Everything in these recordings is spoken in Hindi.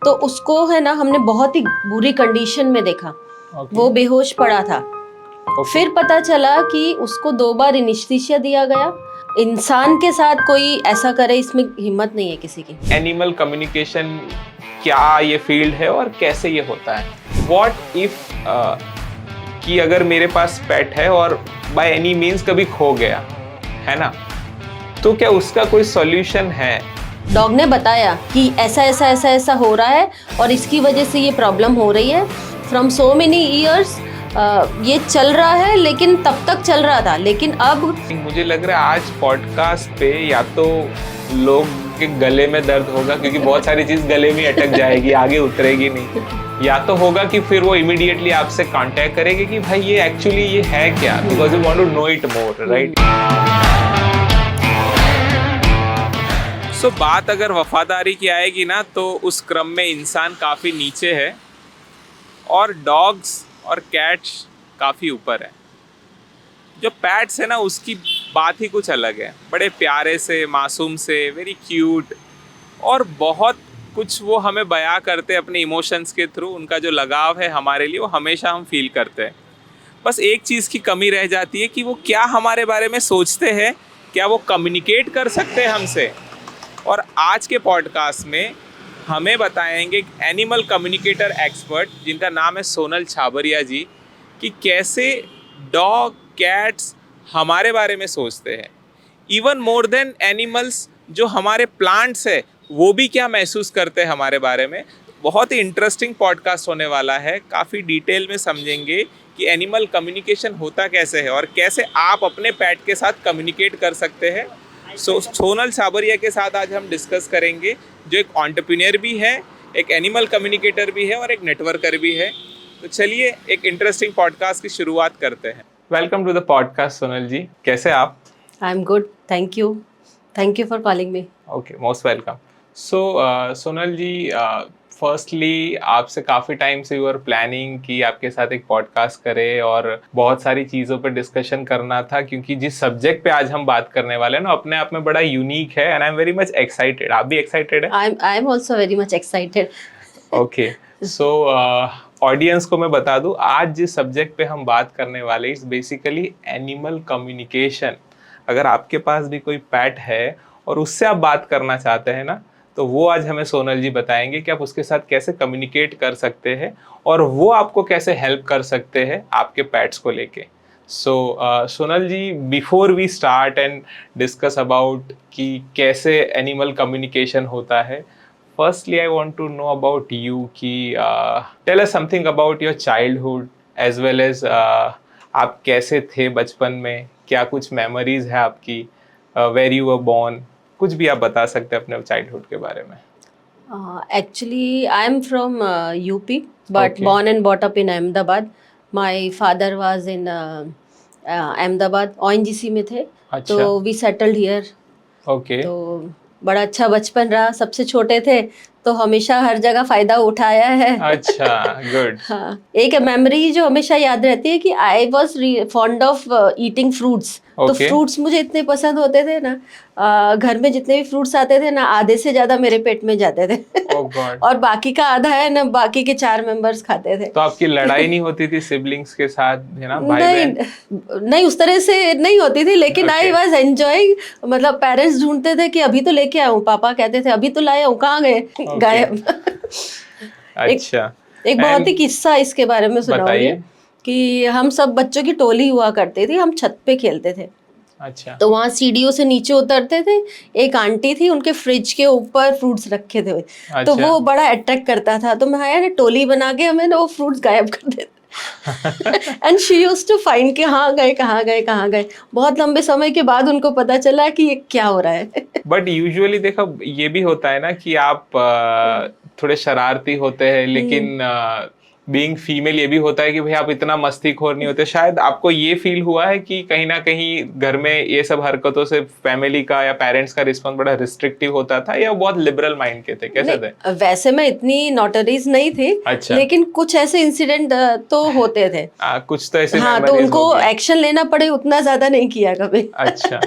तो उसको है ना हमने बहुत ही बुरी कंडीशन में देखा। वो बेहोश पड़ा था। फिर पता चला कि उसको 2 बार एनेस्थीसिया दिया गया। इंसान के साथ कोई ऐसा करे, इसमें हिम्मत नहीं है किसी की। एनिमल कम्युनिकेशन क्या ये फील्ड है और कैसे ये होता है? व्हाट इफ कि अगर मेरे पास पेट है और बाय एनी मीन्स कभी खो गया है ना, तो क्या उसका कोई सॉल्यूशन है? डॉग ने बताया कि ऐसा ऐसा ऐसा ऐसा हो रहा है और इसकी वजह से ये प्रॉब्लम हो रही है। फ्रॉम सो मेनी ईयर्स ये चल रहा है, लेकिन तब तक चल रहा था, लेकिन अब मुझे लग रहा है आज पॉडकास्ट पे या तो लोग के गले में दर्द होगा क्योंकि बहुत सारी चीज गले में अटक जाएगी, आगे उतरेगी नहीं, या तो होगा कि फिर वो इमीडिएटली आपसे कांटेक्ट करेगी कि भाई ये एक्चुअली ये है क्या, because you want to know it more, right? So बात अगर वफादारी की आएगी ना, तो उस क्रम में इंसान काफ़ी नीचे है और डॉग्स और कैट्स काफ़ी ऊपर है। जो पैट्स है ना, उसकी बात ही कुछ अलग है। बड़े प्यारे से, मासूम से, वेरी क्यूट, और बहुत कुछ वो हमें बयां करते हैं अपने इमोशंस के थ्रू। उनका जो लगाव है हमारे लिए वो हमेशा हम फील करते हैं। बस एक चीज़ की कमी रह जाती है कि वो क्या हमारे बारे में सोचते हैं, क्या वो कम्युनिकेट कर सकते हैं हमसे। और आज के पॉडकास्ट में हमें बताएंगे एनिमल कम्युनिकेटर एक्सपर्ट, जिनका नाम है सोनल छाबरिया जी, कि कैसे डॉग कैट्स हमारे बारे में सोचते हैं। इवन मोर देन एनिमल्स, जो हमारे प्लांट्स है वो भी क्या महसूस करते हैं हमारे बारे में। बहुत ही इंटरेस्टिंग पॉडकास्ट होने वाला है। काफ़ी डिटेल में समझेंगे कि एनिमल कम्युनिकेशन होता कैसे है और कैसे आप अपने पेट के साथ कम्युनिकेट कर सकते हैं। सोनल छाबरिया के साथ आज हम डिस्कस करेंगे, जो एक एंटरप्रेन्योर भी है, एक एनिमल कम्युनिकेटर भी है और एक नेटवर्कर भी है। तो चलिए एक इंटरेस्टिंग पॉडकास्ट की शुरुआत करते हैं। Welcome to the podcast Sonal ji, कैसे आप? I am good, thank you for calling me. Okay, most welcome. So Sonal ji, firstly आपसे काफ़ी टाइम से यूर प्लानिंग कि आपके साथ एक पॉडकास्ट करें और बहुत सारी चीज़ों पर डिस्कशन करना था, क्योंकि जिस सब्जेक्ट पे आज हम बात करने वाले हैं ना, अपने आप में बड़ा यूनिक है and I am very much excited. आप भी एक्साइटेड हैं? I am also very much excited. Okay, so audience को मैं बता दूं, आज जिस सब्जेक्ट पे हम बात करने वाले इट्स बेसिकली एनिमल कम्युनिकेशन। अगर आपके पास भी कोई पेट है और उससे आप बात करना चाहते हैं ना, तो वो आज हमें सोनल जी बताएंगे कि आप उसके साथ कैसे कम्युनिकेट कर सकते हैं और वो आपको कैसे हेल्प कर सकते हैं आपके पेट्स को लेके। So Sonal ji, before we start and discuss about कि कैसे एनिमल कम्युनिकेशन होता है, firstly I want to know about you कि tell us something about your childhood as well as आप कैसे थे बचपन में, क्या कुछ मेमोरीज है आपकी, where you were born, कुछ भी आप बता सकते हैं अपने चाइल्डहुड के बारे में। Actually, I am from UP, but Okay. born and brought up in Ahmedabad. My father was in Ahmedabad, ONGC में थे, अच्छा, तो we settled here. ओके, तो बड़ा अच्छा बचपन रहा। सबसे छोटे थे तो हमेशा हर जगह फायदा उठाया है। अच्छा, गुड। हाँ, एक मेमोरी जो हमेशा याद रहती है कि I was fond of eating fruits. तो Okay. फ्रूट्स मुझे इतने पसंद होते थे ना, घर में जितने भी फ्रूट्स आते थे ना, आधे से ज्यादा मेरे पेट में जाते थे। Oh God. और बाकी का आधा है ना, बाकी के 4 मेंबर्स खाते थे। तो आपकी लड़ाई नहीं होती थी सिबलिंग्स के साथ, है ना, भाई नहीं बहन? नहीं, उस तरह से नहीं होती थी, लेकिन आई Okay. Was enjoying. मतलब पेरेंट्स ढूंढते थे कि अभी तो लेके आऊं, पापा कहते थे अभी तो लाया हूं, कहाँ गए? Okay. गायब। अच्छा, एक बहुत ही And किस्सा इसके बारे में सुनाऊंगी बताइए। कि हम सब बच्चों की टोली हुआ करते थे, हम छत पे खेलते थे। अच्छा, तो वहाँ सीढ़ियों से नीचे उतरते थे। एक आंटी थी, उनके फ्रिज के ऊपर फ्रूट्स रखे थे, तो अच्छा। वो बड़ा अट्रैक्ट करता था। तो मैं यार टोली बना के हमें ना वो फ्रूट्स गायब कर देते। And she used to find कि हाँ गए, कहाँ गए, कहाँ गए। बहुत लंबे समय के बाद उनको पता चला कि ये क्या हो रहा है। बट यूजुअली देखो, ये भी होता है ना कि आप थोड़े शरारती होते हैं, लेकिन बीइंग फीमेल ये भी होता है कि भाई आप इतना मस्तीखोर नहीं होते। शायद आपको ये फील हुआ है कि कहीं ना कहीं घर में ये सब हरकतों से फैमिली का या पेरेंट्स का रिस्पॉन्स बड़ा रिस्ट्रिक्टिव होता था, या बहुत लिबरल माइंड के थे, कैसे थे? वैसे मैं इतनी नॉटरीज नहीं थी। अच्छा। लेकिन कुछ ऐसे इंसिडेंट तो होते थे। कुछ तो ऐसे हाँ, तो मेमोरीज उनको होगी। एक्शन लेना पड़े उतना ज्यादा नहीं किया कभी। अच्छा।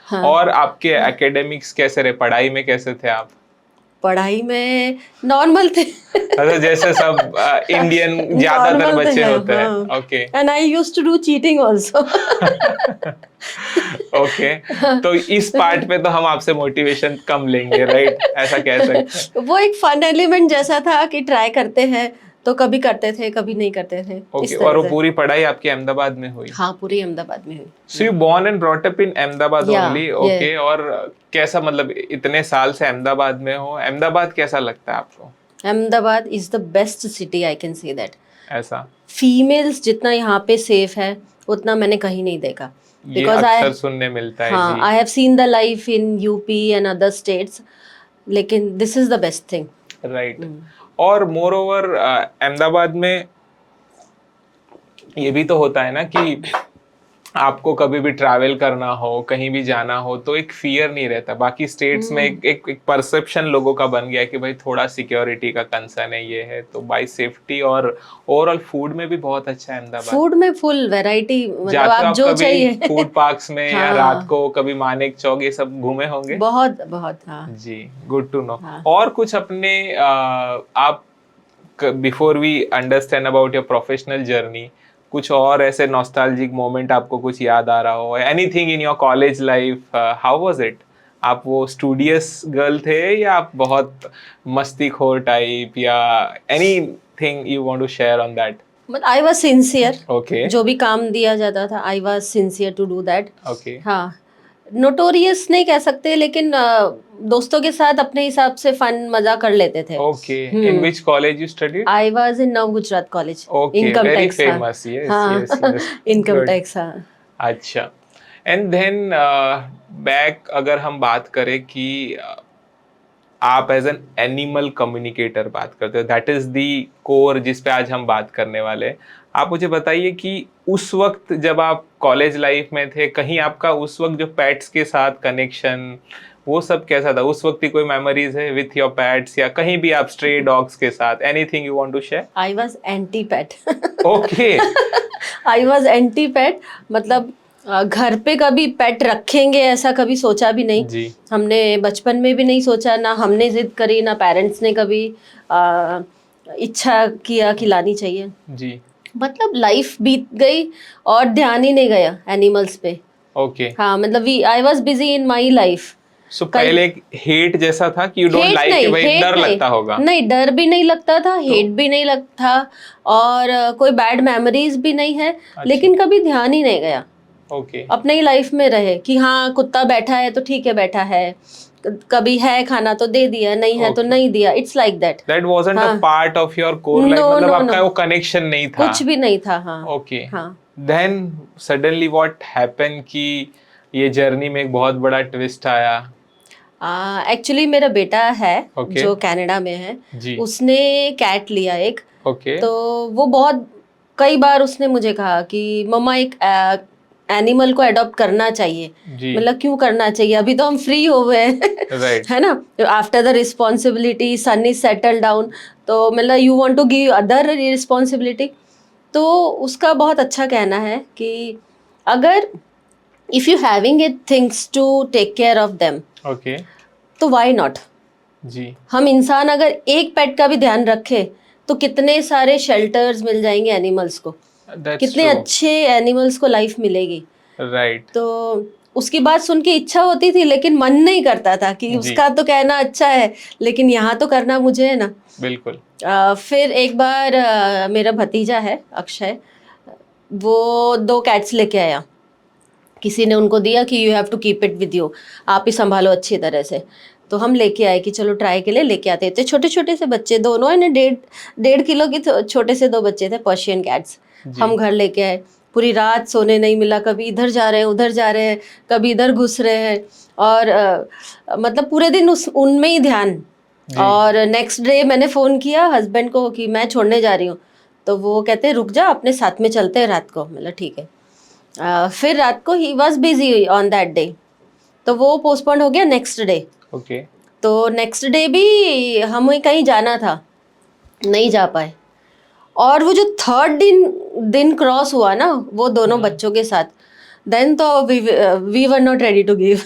हाँ। और आपके एकेडमिक्स कैसे रहे, पढ़ाई में कैसे थे आप? पढ़ाई में नॉर्मल थे। अच्छा, जैसे सब इंडियन ज्यादातर Normal थे, बच्चे हाँ, होते हैं। हाँ। Okay and I used to do cheating also. Okay, तो इस पार्ट पे तो हम आपसे मोटिवेशन कम लेंगे, राइट? ऐसा कह सकते हैं। वो एक फन एलिमेंट जैसा था कि ट्राई करते हैं, तो कभी करते थे कभी नहीं करते थे, ओके, इस और तरह वो से। पूरी पढ़ाई आपकी अहमदाबाद में हुई? हाँ, पूरी अहमदाबाद में हुई। So you born and brought up in Ahmedabad या ओनली? ओके, और कैसा, मतलब इतने साल से अहमदाबाद में हो, अहमदाबाद कैसा लगता है आपको? Ahmedabad is the best city, I can say that. ऐसा फीमेल्स जितना यहाँ पे सेफ है उतना मैंने कहीं नहीं देखा। ये बिकॉज आई, अक्सर सुनने मिलता है हाँ, जी। I have seen the life in UP and other states, लेकिन this is the best thing. Right. और मोर ओवर अहमदाबाद में ये भी तो होता है ना कि आपको कभी भी ट्रैवल करना हो, कहीं भी जाना हो, तो एक फियर नहीं रहता। बाकी स्टेट्स में एक परसेप्शन लोगों का बन गया है कि भाई थोड़ा सिक्योरिटी का कंसर्न है, ये है। तो बाय सेफ्टी और ओवरऑल फूड में भी बहुत अच्छा है अहमदाबाद। फूड में फुल वैरायटी, मतलब जाते हो आप जो कभी चाहिए। फूड पार्क्स में या हाँ। रात को कभी मानेक चौक ये सब घूमे होंगे? बहुत बहुत, हाँ। जी, गुड टू नो। हाँ। और कुछ अपने आप, before we understand about your professional journey, कुछ और ऐसे नॉस्टैल्जिक मोमेंट आपको कुछ याद आ रहा हो? Anything in your college life, how was it? आप वो स्टूडियस गर्ल थे या आप बहुत मस्तीखोर टाइप, या anything you want to share on that? But I was sincere. Okay जो भी काम दिया जाता था I was sincere to do that. Okay हाँ, नोटोरियस नहीं कह सकते, लेकिन दोस्तों के साथ अपने हिसाब से फन मजा कर लेते थे। Okay. In which college you studied? I was in Nav Gujarat college, okay, income very tax. हाँ, फेमस। यस हाँ, yes yes, income good. Tax, हाँ। अच्छा, एंड देन बैक अगर हम बात करें कि आप एज एन एनिमल कम्युनिकेटर बात करते हो, दैट इज दी कोर जिस पे आज हम बात करने वाले हैं। आप मुझे बताइए कि उस वक्त जब आप कॉलेज लाइफ में थे, कहीं आपका उस वक्त जो पेट्स के साथ कनेक्शन वो सब कैसा था? उस वक्त की कोई मेमोरीज है विथ योर पेट्स, या कहीं भी आप स्ट्रे डॉग्स के साथ, anything you want to share? I was anti pet. Okay I was anti pet, मतलब घर पे कभी पेट रखेंगे ऐसा कभी सोचा भी नहीं। जी हमने बचपन में भी नहीं सोचा, ना हमने जिद करी, ना पेरेंट्स ने कभी इच्छा किया कि लानी चाहिए। जी मतलब लाइफ बीत गई और ध्यान ही नहीं गया एनिमल्स पे। ओके। हाँ, मतलब I was busy in my life. So पहले एक हेट जैसा था कि यू डोंट लाइक, कि भाई डर लगता होगा? नहीं, डर भी नहीं लगता था, हेट भी नहीं लगता था, और कोई बैड मेमोरीज भी नहीं है। लेकिन कभी ध्यान ही नहीं गया। ओके अपने ही लाइफ में रहे कि हाँ, कुत्ता बैठा है तो ठीक है बैठा है, कभी है खाना तो दे दिया, नहीं है तो नहीं दिया। It's like that. That wasn't a part of your core life, No, मतलब no, आपका no. वो कनेक्शन नहीं था? कुछ भी नहीं था। हाँ। ओके। हाँ। देन सडनली व्हाट हैपन कि ये जर्नी में एक बहुत बड़ा ट्विस्ट आया? एक्चुअली मेरा बेटा है Okay. जो कनाडा में है, जी उसने कैट लिया एक। ओके तो वो बहुत कई बार उसने मुझे कहा कि मम्मा एक एनिमल को अडॉप्ट करना चाहिए। जी मतलब क्यों करना चाहिए, अभी तो हम फ्री हो गए हैं। राइट है ना, after the responsibility son is settle down, तो मतलब you want to give other responsibility. तो उसका बहुत अच्छा कहना है कि अगर if you having it things to take care of them, okay तो व्हाई नॉट। जी हम इंसान अगर एक पेट का भी ध्यान रखे तो कितने सारे शेल्टर्स मिल जाएंगे एनिमल्स को, कितने अच्छे एनिमल्स को लाइफ मिलेगी। राइट तो उसकी बात सुन के इच्छा होती थी, लेकिन मन नहीं करता था कि जी। उसका तो कहना अच्छा है, लेकिन यहाँ तो करना मुझे है ना। बिल्कुल। फिर एक बार मेरा भतीजा है अक्षय, वो 2 कैट्स लेके आया। किसी ने उनको दिया कि you have to keep it with you, आप ही संभालो अच्छी तरह से। तो हम लेके आए कि चलो ट्राई के लिए लेके आते थे। छोटे छोटे से बच्चे दोनों, है 1.5 किलो के छोटे से 2 बच्चे थे, पर्शियन कैट्स। हम घर लेके आए, पूरी रात सोने नहीं मिला, कभी इधर जा रहे हैं उधर जा रहे हैं, कभी इधर घुस रहे हैं, और मतलब पूरे दिन उनमें ही ध्यान। और नेक्स्ट डे मैंने फ़ोन किया हस्बैंड को कि मैं छोड़ने जा रही हूँ, तो वो कहते हैं रुक जा, अपने साथ में चलते हैं रात को। मतलब ठीक है। फिर रात को he was busy on that day, तो वो पोस्टपोन हो गया नेक्स्ट डे। ओके तो नेक्स्ट डे भी हमें कहीं जाना था, नहीं जा पाए। और वो जो 3rd दिन क्रॉस हुआ ना वो दोनों बच्चों के साथ, देन तो we were not ready to give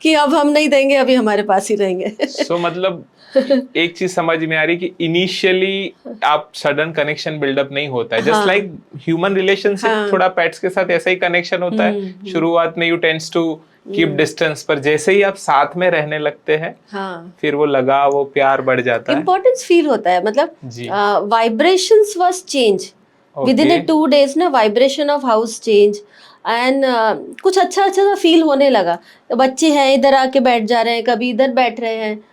कि अब हम नहीं देंगे, अभी हमारे पास ही रहेंगे। सो मतलब एक चीज समझ में आ रही कि इनिशियली आप सडन कनेक्शन बिल्डअप नहीं होता है, जस्ट लाइक ह्यूमन रिलेशनशिप, थोड़ा पेट्स के साथ ऐसा ही कनेक्शन होता है। शुरुआत में you tends to keep distance, पर जैसे ही आप साथ में रहने लगते हैं फिर वो लगाव, वो प्यार बढ़ जाता है, इम्पोर्टेंस फील होता है। मतलब vibrations was change with in 2 days ना, vibration of house change and कुछ अच्छा अच्छा सा फील होने लगा। बच्चे हैं इधर आके बैठ जा रहे हैं, कभी इधर बैठ रहे हैं,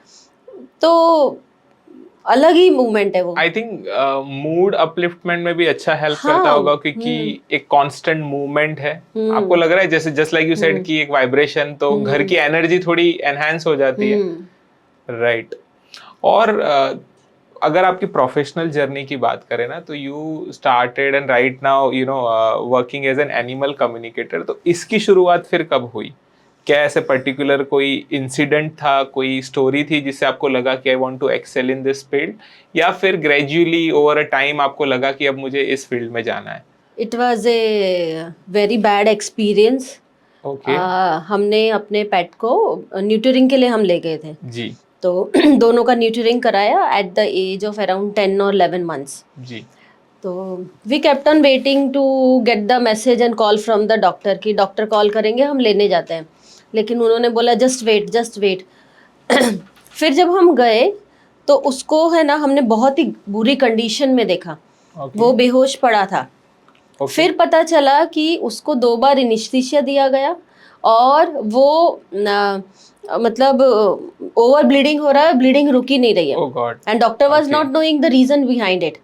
तो अलग ही मूवमेंट है वो। आई थिंक मूड अपलिफ्टमेंट में भी अच्छा हेल्प करता होगा, क्योंकि एक कांस्टेंट मूवमेंट है। आपको लग रहा है जैसे जस्ट लाइक यू सेड कि एक वाइब्रेशन, तो घर की एनर्जी थोड़ी एनहांस हो जाती है, राइट। और अगर आपकी प्रोफेशनल जर्नी की बात करें ना, तो you started and right now you know working as an animal communicator. तो इसकी शुरुआत फिर कब हुई? क्या ऐसे पर्टिकुलर कोई इंसिडेंट था, कोई स्टोरी थी जिससे आपको लगा कि I want to excel in this field, या फिर ग्रेजुअली ओवर अ टाइम आपको लगा कि अब मुझे इस फील्ड में जाना है? It was a very bad experience. Okay. हमने अपने पेट को न्यूटरिंग के लिए हम ले गए थे जी तो दोनों का न्यूटरिंग कराया at the age of around 10 और 11 मंथ्स। जी। तो we kept on waiting to get the message and call from the doctor कि डॉक्टर कॉल करेंगे, हम लेने जाते हैं। लेकिन उन्होंने बोला जस्ट वेट जस्ट वेट। फिर जब हम गए तो उसको है ना, हमने बहुत ही बुरी कंडीशन में देखा। वो बेहोश पड़ा था। फिर पता चला कि उसको 2 बार एनेस्थीसिया दिया गया और वो मतलब ओवर ब्लीडिंग हो रहा है, ब्लीडिंग रुक ही नहीं रही है, and doctor was not knowing the reason behind it.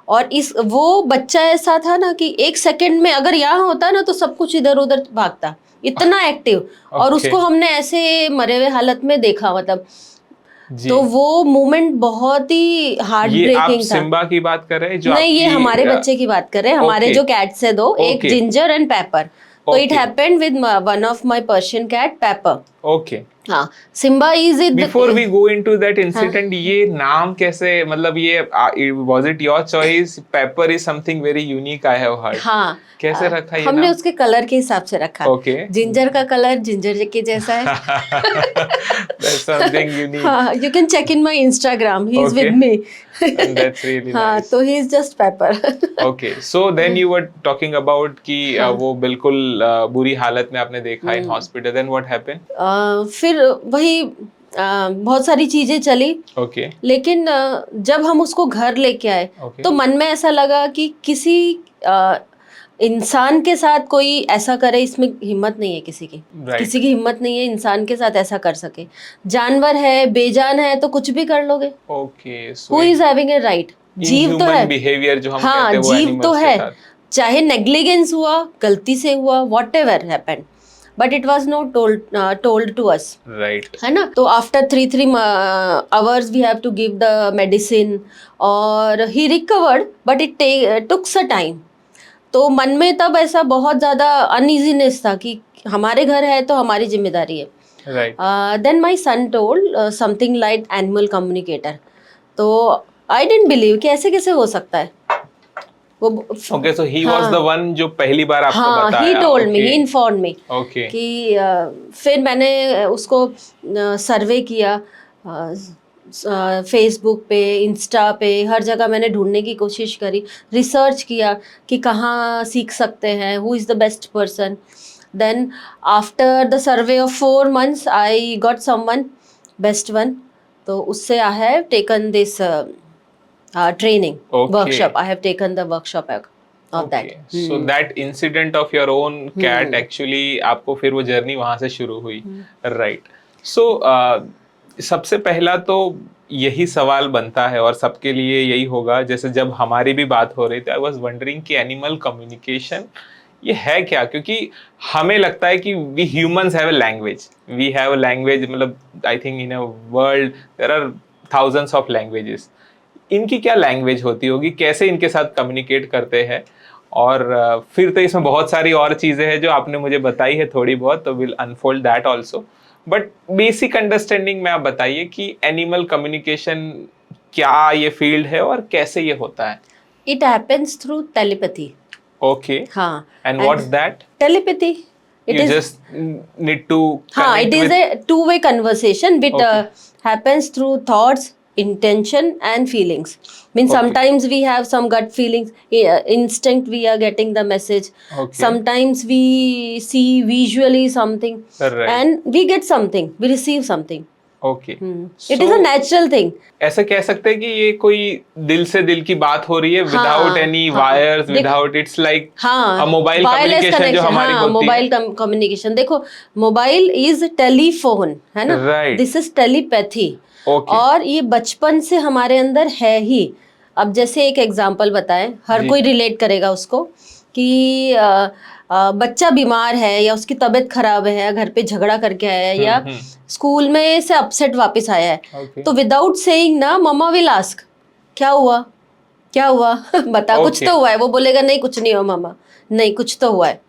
और इस वो बच्चा ऐसा था ना कि 1 सेकंड में अगर यहाँ होता ना तो सब कुछ इधर उधर भागता, इतना एक्टिव। और उसको हमने ऐसे मरे हुए हालत में देखा, मतलब तो वो मोमेंट बहुत ही हार्ट ब्रेकिंग था। सिम्बा की बात कर रहे हैं जो? नहीं, ये हमारे बच्चे की बात कर रहे हैं। हमारे जो कैट्स है 2, एक जिंजर एंड पेपर। तो it happened with one of my Persian cat pepper. Okay. हाँ, Simba is it. Before we go into that incident, ये नाम कैसे, मतलब ये was it your choice? Pepper is something very unique I have heard. हाँ, कैसे रखा ये हमने नाम? उसके कलर के हिसाब से रखा। ओके। जिंजर का कलर जिंजर के जैसा है। That's something unique. हाँ, you can check in my Instagram. He is with me. That's really हाँ, nice. तो he is just pepper. Okay, so then you were talking about कि वो बिल्कुल बुरी हालत में आपने देखा in hospital. Then what happened? फिर वही बहुत सारी चीजें चली। Okay. लेकिन जब हम उसको घर लेके आए तो मन में ऐसा लगा कि किसी इंसान के साथ कोई ऐसा करे, इसमें हिम्मत नहीं है किसी की। किसी की हिम्मत नहीं है इंसान के साथ ऐसा कर सके। जानवर है, बेजान है, तो कुछ भी कर लोगे। Okay, so Who is having a right? जीव तो है। behavior जो हम हाँ, कहते हैं वो जीव तो animals के है। साथ। चाहे नेग्लिजेंस हुआ, गलती से हुआ, whatever happened, but it was not told to us. Right. है ना? तो after 3 hours we have to give the medicine और he recovered, but it took some time. तो मन में तब ऐसा बहुत ज़्यादा अनइजीनेस था कि हमारे घर है तो हमारी जिम्मेदारी है। Right. Then my son told something like animal communicator. तो I didn't believe कि ऐसे कैसे हो सकता है। वो Okay, so he was the one जो पहली बार आपको बताया। he told me, he informed me Okay. कि फिर मैंने उसको सर्वे किया, फेसबुक पे, इंस्टा पे, हर जगह मैंने ढूंढने की कोशिश करी, रिसर्च किया कि कहाँ सीख सकते हैं, who is the best person. Then after the survey of 4 months I got someone best one. तो उससे I have taken this training workshop. I have taken the workshop of that. So that incident of your own cat actually आपको फिर वो जर्नी वहां से शुरू हुई, right? So सबसे पहला तो यही सवाल बनता है और सबके लिए यही होगा, जैसे जब हमारी भी बात हो रही थी, आई वॉज वंडरिंग कि एनिमल कम्युनिकेशन ये है क्या? क्योंकि हमें लगता है कि we humans have a language, we have a language, मतलब I think in a world there are thousands of languages. इनकी क्या लैंग्वेज होती होगी, कैसे इनके साथ कम्युनिकेट करते हैं? और फिर तो इसमें बहुत सारी और चीज़ें हैं जो आपने मुझे बताई है थोड़ी बहुत, तो will unfold that also, but basic understanding में आप बताइए कि एनिमल कम्युनिकेशन क्या ये फील्ड है और कैसे ये होता है? It happens through telepathy. Okay, हाँ, and what's that? Telepathy It You is just need to हाँ, it connect is with. a two-way conversation which Okay. happens through thoughts, intention, and feelings. Means Okay. sometimes we have some gut feelings, instinct. We are getting the message. Okay. Sometimes we see visually something, Right. and we get something. We receive something. Okay. It is a natural thing. ऐसा कह सकते हैं कि ये कोई दिल से दिल की बात हो रही है without any wires, without, it's like हाँ, मोबाइल वायरलेस कम्युनिकेशन जो कनेक्शन, हमारी हाँ, होती है. Mobile communication. देखो, मोबाइल इज टेलीफोन, है ना? Right. This is telepathy. Okay. और ये बचपन से हमारे अंदर है ही. अब जैसे एक एग्जांपल बताएं, हर कोई रिलेट करेगा उसको कि बच्चा बीमार है या उसकी तबीयत खराब है या घर पे झगड़ा करके आया है या स्कूल में से अपसेट वापस आया है. Okay. तो विदाउट सेइंग ना, मम्मा विल आस्क क्या हुआ, क्या हुआ बता. Okay. कुछ तो हुआ है. वो बोलेगा नहीं कुछ नहीं हुआ मम्मा, नहीं कुछ तो हुआ है.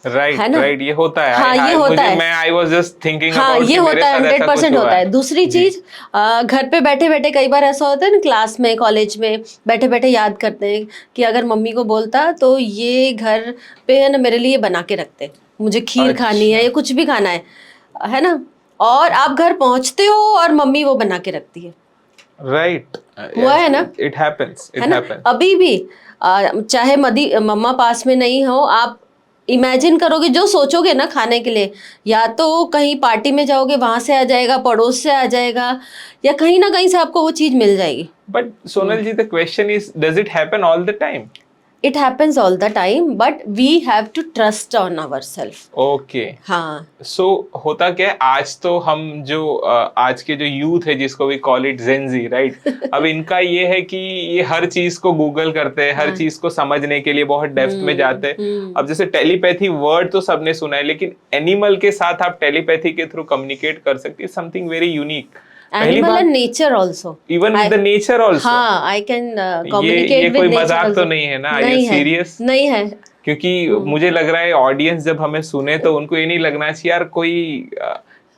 राइट, है ना? राइट, ये होता है. हाँ, ये होता है. मैं आई वाज जस्ट थिंकिंग हाँ, अबाउट ये होता है, 100% होता है. दूसरी चीज, घर पे बैठे बैठे कई बार ऐसा होता है ना, क्लास में, कॉलेज में बैठे बैठे याद करते हैं कि अगर मम्मी को बोलता तो ये घर पे है ना मेरे लिए बना के रखते, मुझे खीर खानी है या कुछ भी खाना है ना. और आप घर पहुंचते हो और मम्मी वो बना के रखती है. राइट, हुआ है ना? इट हैपेंस, है ना? अभी भी चाहे मम्मा पास में नहीं हो, आप इमेजिन करोगे, जो सोचोगे ना खाने के लिए, या तो कहीं पार्टी में जाओगे वहां से आ जाएगा, पड़ोस से आ जाएगा, या कहीं ना कहीं से आपको वो चीज मिल जाएगी. But Sonal ji, the question is, does it happen all the time? It happens all the time, but we have to trust on our self. Okay. हाँ. सो होता क्या है, आज तो हम जो आज के जो यूथ है, जिसको we call it Gen Z, right, अब इनका ये है कि ये हर चीज को गूगल करते हैं, हर चीज को समझने के लिए बहुत डेप्थ में जाते हैं. अब जैसे टेलीपैथी वर्ड तो सबने सुना है, लेकिन एनिमल के साथ आप टेलीपैथी के थ्रू कम्युनिकेट कर सकते हैं, something very unique. Animal and nature also. Even with the nature also. हाँ, I can communicate ये with कोई nature मजाक also. तो नहीं है ना? नहीं ये सीरियस नहीं है. क्योंकि मुझे लग रहा है ऑडियंस जब हमें सुने तो उनको ये नहीं लगना चाहिए यार कोई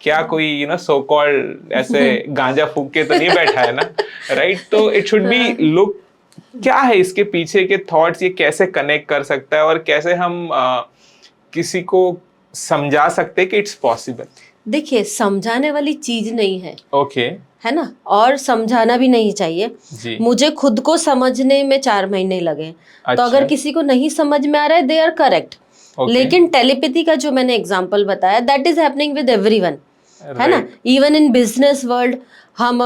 क्या कोई सो कॉल्ड ऐसे गांजा फूक के तो नहीं बैठा है ना, राइट? तो इट शुड बी लुक, क्या है इसके पीछे के थॉट्स, ये कैसे कनेक्ट कर सकता है और कैसे हम किसी को समझा सकते हैं कि इट्स पॉसिबल. देखिए, समझाने वाली चीज नहीं है. ओके. है ना? और समझाना भी नहीं चाहिए जी. मुझे खुद को समझने में 4 महीने लगे. अच्छा. तो अगर किसी को नहीं समझ में आ रहा है, दे आर करेक्ट. लेकिन टेलीपैथी का जो मैंने एग्जांपल बताया, that is happening with everyone. है ना? इवन इन बिजनेस वर्ल्ड, हम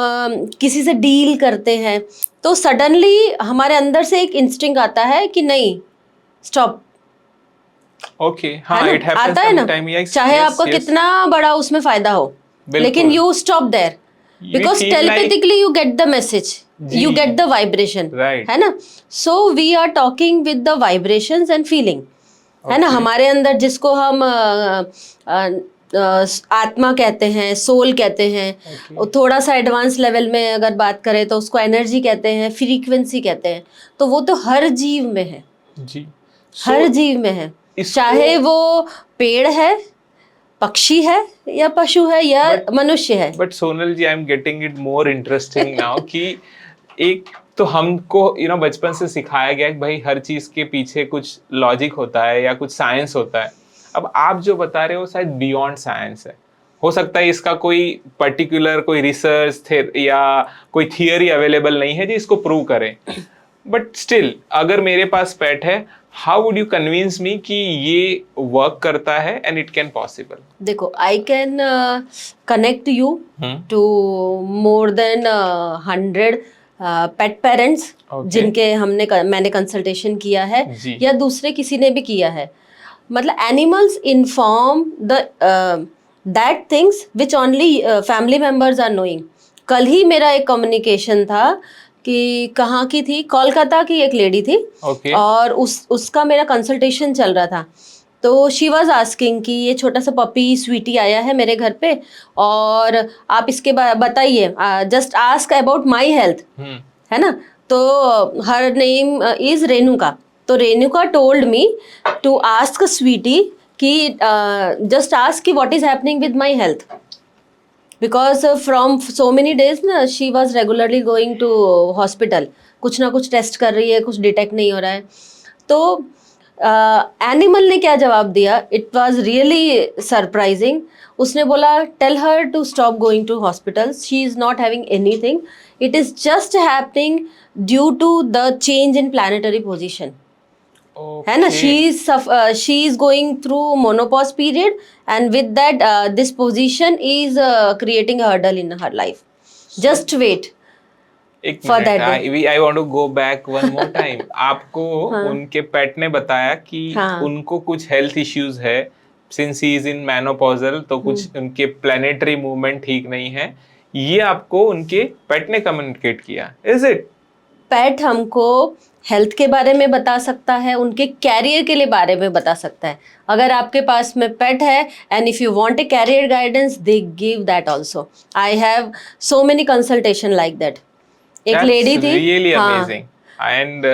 किसी से डील करते हैं तो सडनली हमारे अंदर से एक इंस्टिंक्ट आता है कि नहीं, स्टॉप. ओके. हाँ, इट हैपेंस आता है ना, चाहे आपको कितना बड़ा उसमें फायदा हो, लेकिन you stop there because telepathically you get the message, you get the vibration. है ना? So we are talking with the vibrations and feeling. है ना? हमारे अंदर जिसको हम आत्मा कहते हैं, सोल कहते हैं. थोड़ा सा एडवांस लेवल में अगर बात करें तो उसको एनर्जी कहते हैं, फ्रीक्वेंसी कहते हैं. तो वो तो हर जीव में है जी. हर जीव में है, चाहे वो पेड़ है, पक्षी है, या पशु है, या मनुष्य है. But Sonal ji, I am getting it more interesting now कि एक तो हमको बचपन से सिखाया गया कि भाई हर चीज के पीछे कुछ लॉजिक होता है या कुछ साइंस होता है. अब आप जो बता रहे हो शायद बियॉन्ड साइंस है. हो सकता है इसका कोई पर्टिकुलर कोई रिसर्च या कोई थियरी अवेलेबल नहीं है जो इसको प्रूव करे. बट स्टिल, अगर मेरे पास पेट है, how would you convince me कि ये वर्क करता है एंड इट कैन पॉसिबल? देखो, I can connect you to more than 100 pet parents जिनके मैंने कंसल्टेशन किया है, या दूसरे किसी ने भी किया है. मतलब animals inform that things which only family members are knowing. कल ही मेरा एक कम्युनिकेशन था कि कहाँ की थी, कोलकाता की एक लेडी थी. और उसका मेरा कंसल्टेशन चल रहा था. तो शी वाज आस्किंग कि ये छोटा सा पपी स्वीटी आया है मेरे घर पे और आप इसके बताइए, just ask about my health. है ना? तो हर नेम इज रेणुका. तो Renuka told me to ask Sweety कि जस्ट आस्क कि what is happening with my health. Because from so many days ना she was regularly going to hospital. कुछ ना कुछ टेस्ट कर रही है, कुछ डिटेक्ट नहीं हो रहा है. तो एनिमल ने क्या जवाब दिया, इट वॉज रियली सरप्राइजिंग. उसने बोला, tell her to stop going to hospitals, she is not having anything, it is just happening due to the change in planetary position. है ना, she is going through menopause period and with that this position is creating a hurdle in her life. Just wait एक for that day. Minute, I want to go back one more time. आपको उनके पेट ने बताया कि उनको कुछ हेल्थ इश्यूज है, since he is in menopausal, तो कुछ उनके प्लानिटरी मूवमेंट ठीक नहीं है. ये आपको उनके पेट ने कम्युनिकेट किया, इज इट? पेट हमको हेल्थ के बारे में बता सकता है, उनके कैरियर के लिए बारे में बता सकता है. अगर आपके पास में पेट है and if you want a career guidance, they give that also. I have so many consultation like that. एक लेडी थी, really amazing. And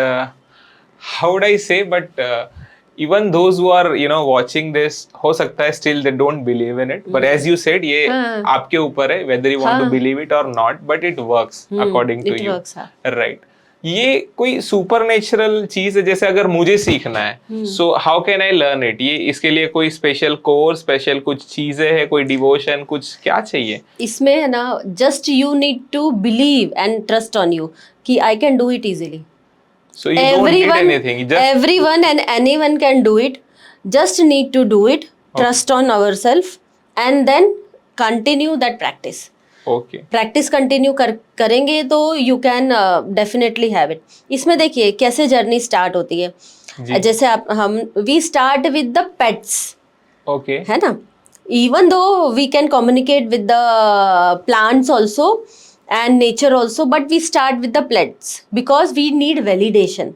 how would I say, but even those who are watching this, हो सकता है still they don't believe in it, but as you said, ये आपके ऊपर है whether you want to believe it or not, but it works according to you, right? ये कोई सुपरनेचुरल चीज है, जैसे अगर मुझे सीखना है, so how can I learn it? ये इसके लिए कोई स्पेशल कोर्स, स्पेशल कुछ चीजें है, कोई डिवोशन, कुछ क्या चाहिए इसमें? है ना, just you need to believe and trust on you कि I can do it easily. So you don't need anything. Everyone and anyone can do it. Just need to do it. Trust on ourselves and then continue that practice. Okay. Practice continue करेंगे तो you can definitely have it. इसमें देखिए कैसे जर्नी स्टार्ट होती है. जैसे we start with the pets. Okay. है ना? Even though we can communicate with the plants also and nature also, but we start with the pets because we need validation.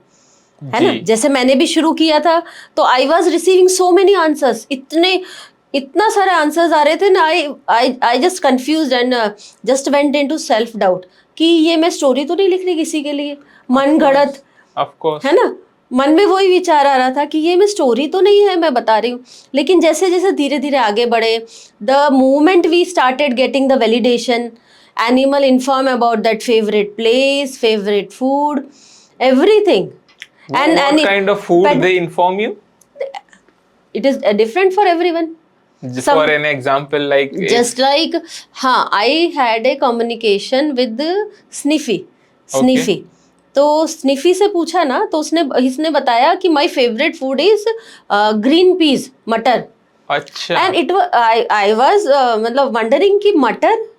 है ना, जैसे मैंने भी शुरू किया था तो I was receiving so many answers, इतना सारे आंसर्स आ रहे थे ना, I just confused and just went into self doubt कि ये मैं स्टोरी तो नहीं लिख रही किसी के लिए, मन गढ़त. Of course. है ना, मन में वही विचार आ रहा था कि ये मैं स्टोरी तो नहीं है मैं बता रही हूँ. लेकिन जैसे जैसे धीरे धीरे आगे बढ़े, the moment we started getting the validation, animal inform about that favorite place, favorite food, everything. And what kind of food they inform you? It is different for everyone. Just for an example, like just like I had a communication with Sniffy. तो Sniffy से पूछा ना, तो इसने बताया कि my favorite food is green peas, मटर. अच्छा. And I was मतलब wondering कि मटर.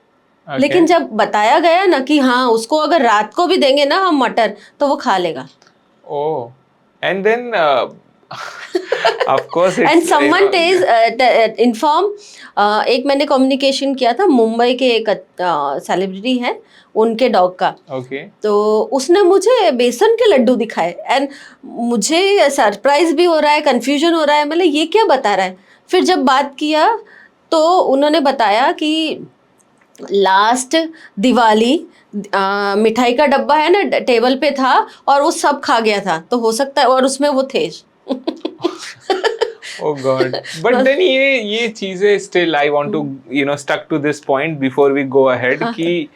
Okay. लेकिन जब बताया गया ना कि हाँ उसको अगर रात को भी देंगे ना हम मटर, तो वो खा लेगा. Oh, and then of course it's, and someone inform. एक मैंने कम्युनिकेशन किया था, मुंबई के एक सेलिब्रिटी है, उनके डॉग का. Okay. तो उसने मुझे बेसन के लड्डू दिखाए एंड मुझे सरप्राइज भी हो रहा है, कंफ्यूजन हो रहा है, मतलब ये क्या बता रहा है. फिर जब बात किया तो उन्होंने बताया कि लास्ट दिवाली मिठाई का डब्बा है ना टेबल पे था और वो सब खा गया था, तो हो सकता है, और उसमें वो थे. Oh God. But then ये चीजें still I want to stuck to this point before we go ahead कि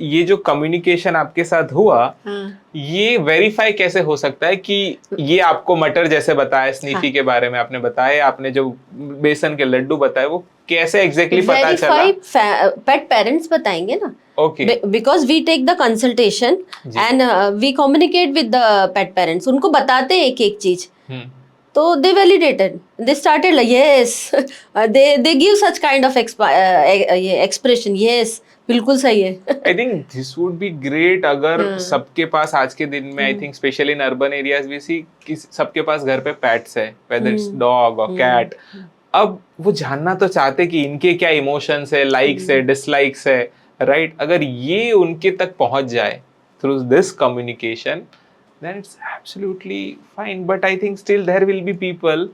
ये जो कम्युनिकेशन आपके साथ हुआ, ये वेरीफाई कैसे हो सकता है कि ये आपको मटर जैसे बताया, स्नीफी के बारे में आपने बताया, आपने जो बेसन के लड्डू बताए, वो कैसे एग्जैक्टली पता चला? पेट पेरेंट्स बताएंगे ना. Okay. Because we take the consultation and we communicate with the pet parents. उनको बताते हैं एक एक चीज. तो they validated. They started like yes. they give such kind of expression. Yes. बिल्कुल सही है. I think this would be great अगर सबके पास आज के दिन में, I think especially in urban areas we see कि सबके पास घर पे pets है, whether it's dog or cat. अब वो जानना तो चाहते कि इनके क्या इमोशंस है, लाइक्स है, डिसलाइक्स है, राइट? अगर ये उनके तक पहुंच जाए through this communication, then it's absolutely fine. But I think still there will be people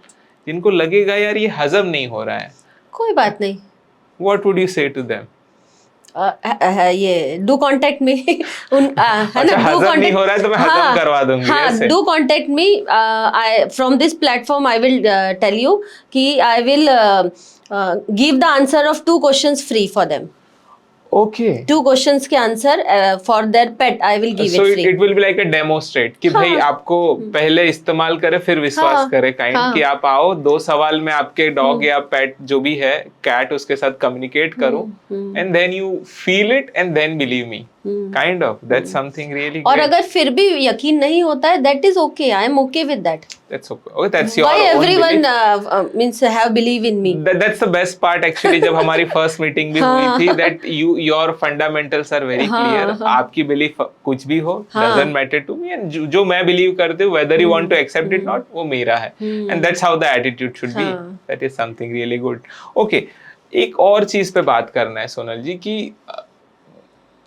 जिनको लगेगा यार ये हजम नहीं हो रहा है. कोई बात नहीं. What would you say to them? ये डू कॉन्टेक्ट मी. है ना, डू कॉन्टेक्ट हो रहा है तो मैं हजम करवा दूंगी. हाँ, do contact me. From this platform I will tell you कि I will give the answer of 2 questions free for them. Okay 2 questions के answer for their pet I will give so it free. It will be like a demonstrate कि भाई आपको पहले इस्तेमाल करे फिर विश्वास करे काइंड कि आप आओ 2 सवाल में आपके डॉग या पेट जो भी है कैट उसके साथ कम्युनिकेट करो and then you feel it and then believe me kind of that's something really और अगर फिर भी यकीन नहीं होता है that is okay, I am okay with that. That's okay. Okay, that's your Why own everyone belief. means have believe in me? That's the best part actually. जब हमारी first meeting भी हुई थी that your fundamentals are very clear. आपकी belief कुछ भी हो doesn't matter to me and जो मैं believe करती हूँ whether you want to accept it not वो मेरा है and that's how the attitude should be. That is something really good. Okay, एक और चीज पे बात करना है सोनल जी कि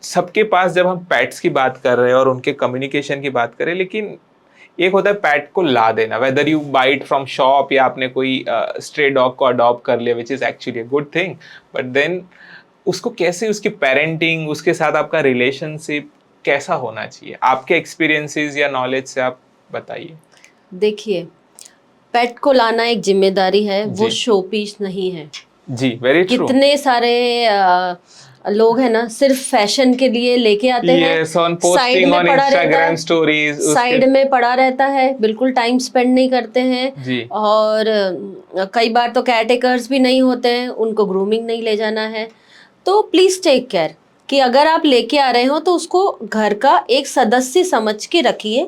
सबके पास जब हम पेट्स की बात कर रहे हैं और उनके कम्युनिकेशन की बात करें लेकिन एक होता है पेट को ला देना, whether you buy it from shop या आपने कोई स्ट्रे डॉग को अडॉप्ट कर लिया which is actually a good thing, but then उसको कैसे उसकी पेरेंटिंग उसके साथ आपका रिलेशनशिप कैसा होना चाहिए, आपके एक्सपीरियंसेस या नॉलेज से आप बताइए। देखिए पेट को लाना एक जिम्मेदारी है, वो शो पीस नहीं है जी, वेरी ट्रू। कितने सारे लोग है ना सिर्फ फैशन के लिए लेके आते हैं, साइड में पड़ा रहता है, साइड में पड़ा रहता है, बिल्कुल टाइम स्पेंड नहीं करते हैं और कई बार तो केयरटेकर्स भी नहीं होते हैं, उनको ग्रूमिंग नहीं ले जाना है। तो प्लीज टेक केयर कि अगर आप लेके आ रहे हो तो उसको घर का एक सदस्य समझ के रखिए।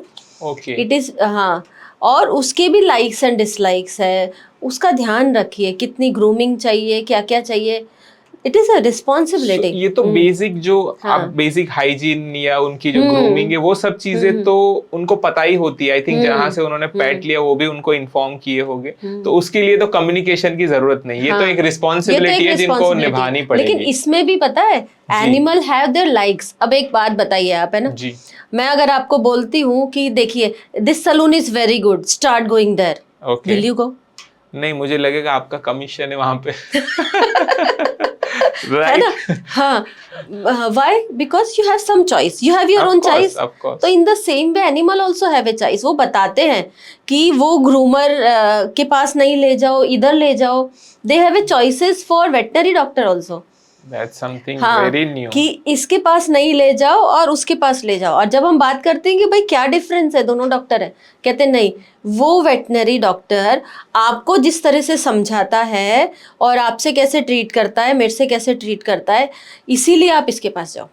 इट इज हाँ, और उसके भी लाइक्स एंड डिसलाइक्स है, उसका ध्यान रखिए, कितनी ग्रूमिंग चाहिए, क्या क्या चाहिए, इट इज अ रिस्पॉन्सिबिलिटी। ये तो बेसिक जो आप बेसिक हाइजीन या उनकी जो ग्रूमिंग है वो सब चीजें तो उनको पता ही होती है। आई थिंक जहां से उन्होंने पेट लिया वो भी उनको इन्फॉर्म किए होंगे, तो उसके लिए तो कम्युनिकेशन की जरूरत नहीं, ये तो एक रिस्पॉन्सिबिलिटी है जिनको निभानी पड़ेगी। लेकिन इसमें भी पता है एनिमल हैव देयर लाइक्स। अब एक बात बताइए आप, है ना जी, मैं अगर आपको बोलती हूँ कि देखिए this salon is very good, start going there, will you go? नहीं, मुझे लगेगा आपका कमीशन है वहां पे है ना? हाँ, why? Because you have some choice, you have your own choice. तो in the same way animal also have a choice. वो बताते हैं कि वो ग्रूमर के पास नहीं ले जाओ, इधर ले जाओ. They have a choices for veterinary doctor also. That's something very new. कि इसके पास नहीं ले जाओ और उसके पास ले जाओ। और जब हम बात करते हैं कि भाई क्या डिफरेंस है, दोनों डॉक्टर है, कहते नहीं, वो वेटनरी डॉक्टर आपको जिस तरह से समझाता है और आपसे कैसे ट्रीट करता है, मेरे से कैसे ट्रीट करता है, इसीलिए आप इसके पास जाओ।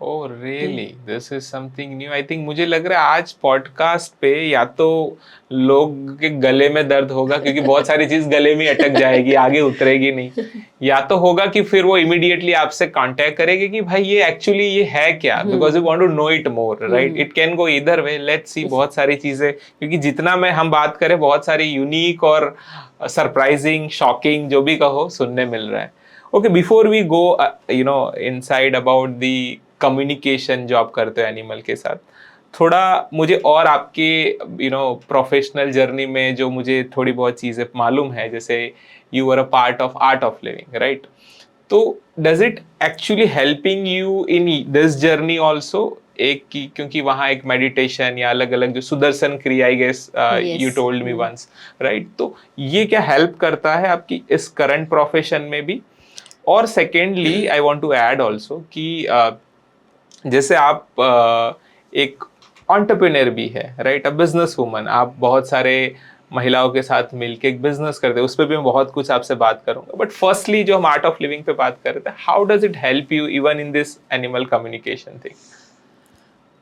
Oh really? This is something new. I think मुझे लग रहा है आज पॉडकास्ट पे या तो लोग के गले में दर्द होगा क्योंकि बहुत सारी चीज गले में अटक जाएगी, आगे उतरेगी नहीं, या तो होगा कि फिर वो इमीडिएटली आपसे कांटेक्ट करेगी कि भाई ये एक्चुअली ये है क्या, because you want to know it more, right? It can go either way, let's see. बहुत सारी चीजें, क्योंकि जितना मैं हम बात करें बहुत सारी यूनिक और सरप्राइजिंग, शॉकिंग जो भी कहो सुनने मिल रहा है। Okay, before we go you know inside about the communication जो आप करते हो एनिमल के साथ, थोड़ा मुझे और आपके यू नो प्रोफेशनल जर्नी में जो मुझे थोड़ी बहुत चीज़ें मालूम है, जैसे you are a part of art of living, right? तो does it actually helping you in this journey also? एक की, क्योंकि वहाँ एक मेडिटेशन या अलग अलग जो Sudarshan Kriya, I guess you told me once, right? तो ये क्या हेल्प करता है आपकी इस करंट प्रोफेशन में भी? और secondly I want to add also कि जैसे आप एक एंटरप्रेन्योर भी है, राइट? अ बिजनेस वूमन, आप बहुत सारे महिलाओं के साथ मिलके एक बिजनेस करते हैं, उस पर भी मैं बहुत कुछ आपसे बात करूंगा। बट फर्स्टली जो हम आर्ट ऑफ लिविंग पे बात कर रहे थे, how does it help you even in this animal communication thing?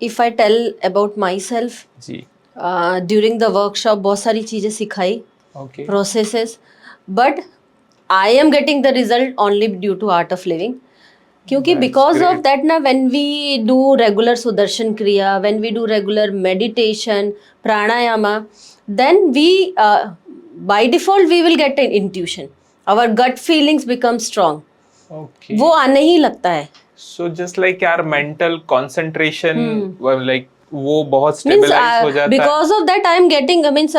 If I tell about myself जी, ड्यूरिंग द वर्कशॉप बहुत सारी चीजें सिखाई, processes, but I am getting the result only due to art of living. क्योंकि बिकॉज ऑफ दैट ना, when we do regular Sudarshan kriya, when we do regular meditation, pranayama, then we by default we will get an intuition, our gut feelings become strong, वो आने ही लगता है। सो जस्ट लाइक यार मेंटल कंसंट्रेशन, लाइक वो बहुत स्टेबलाइज हो जाता है। Because of that I am getting means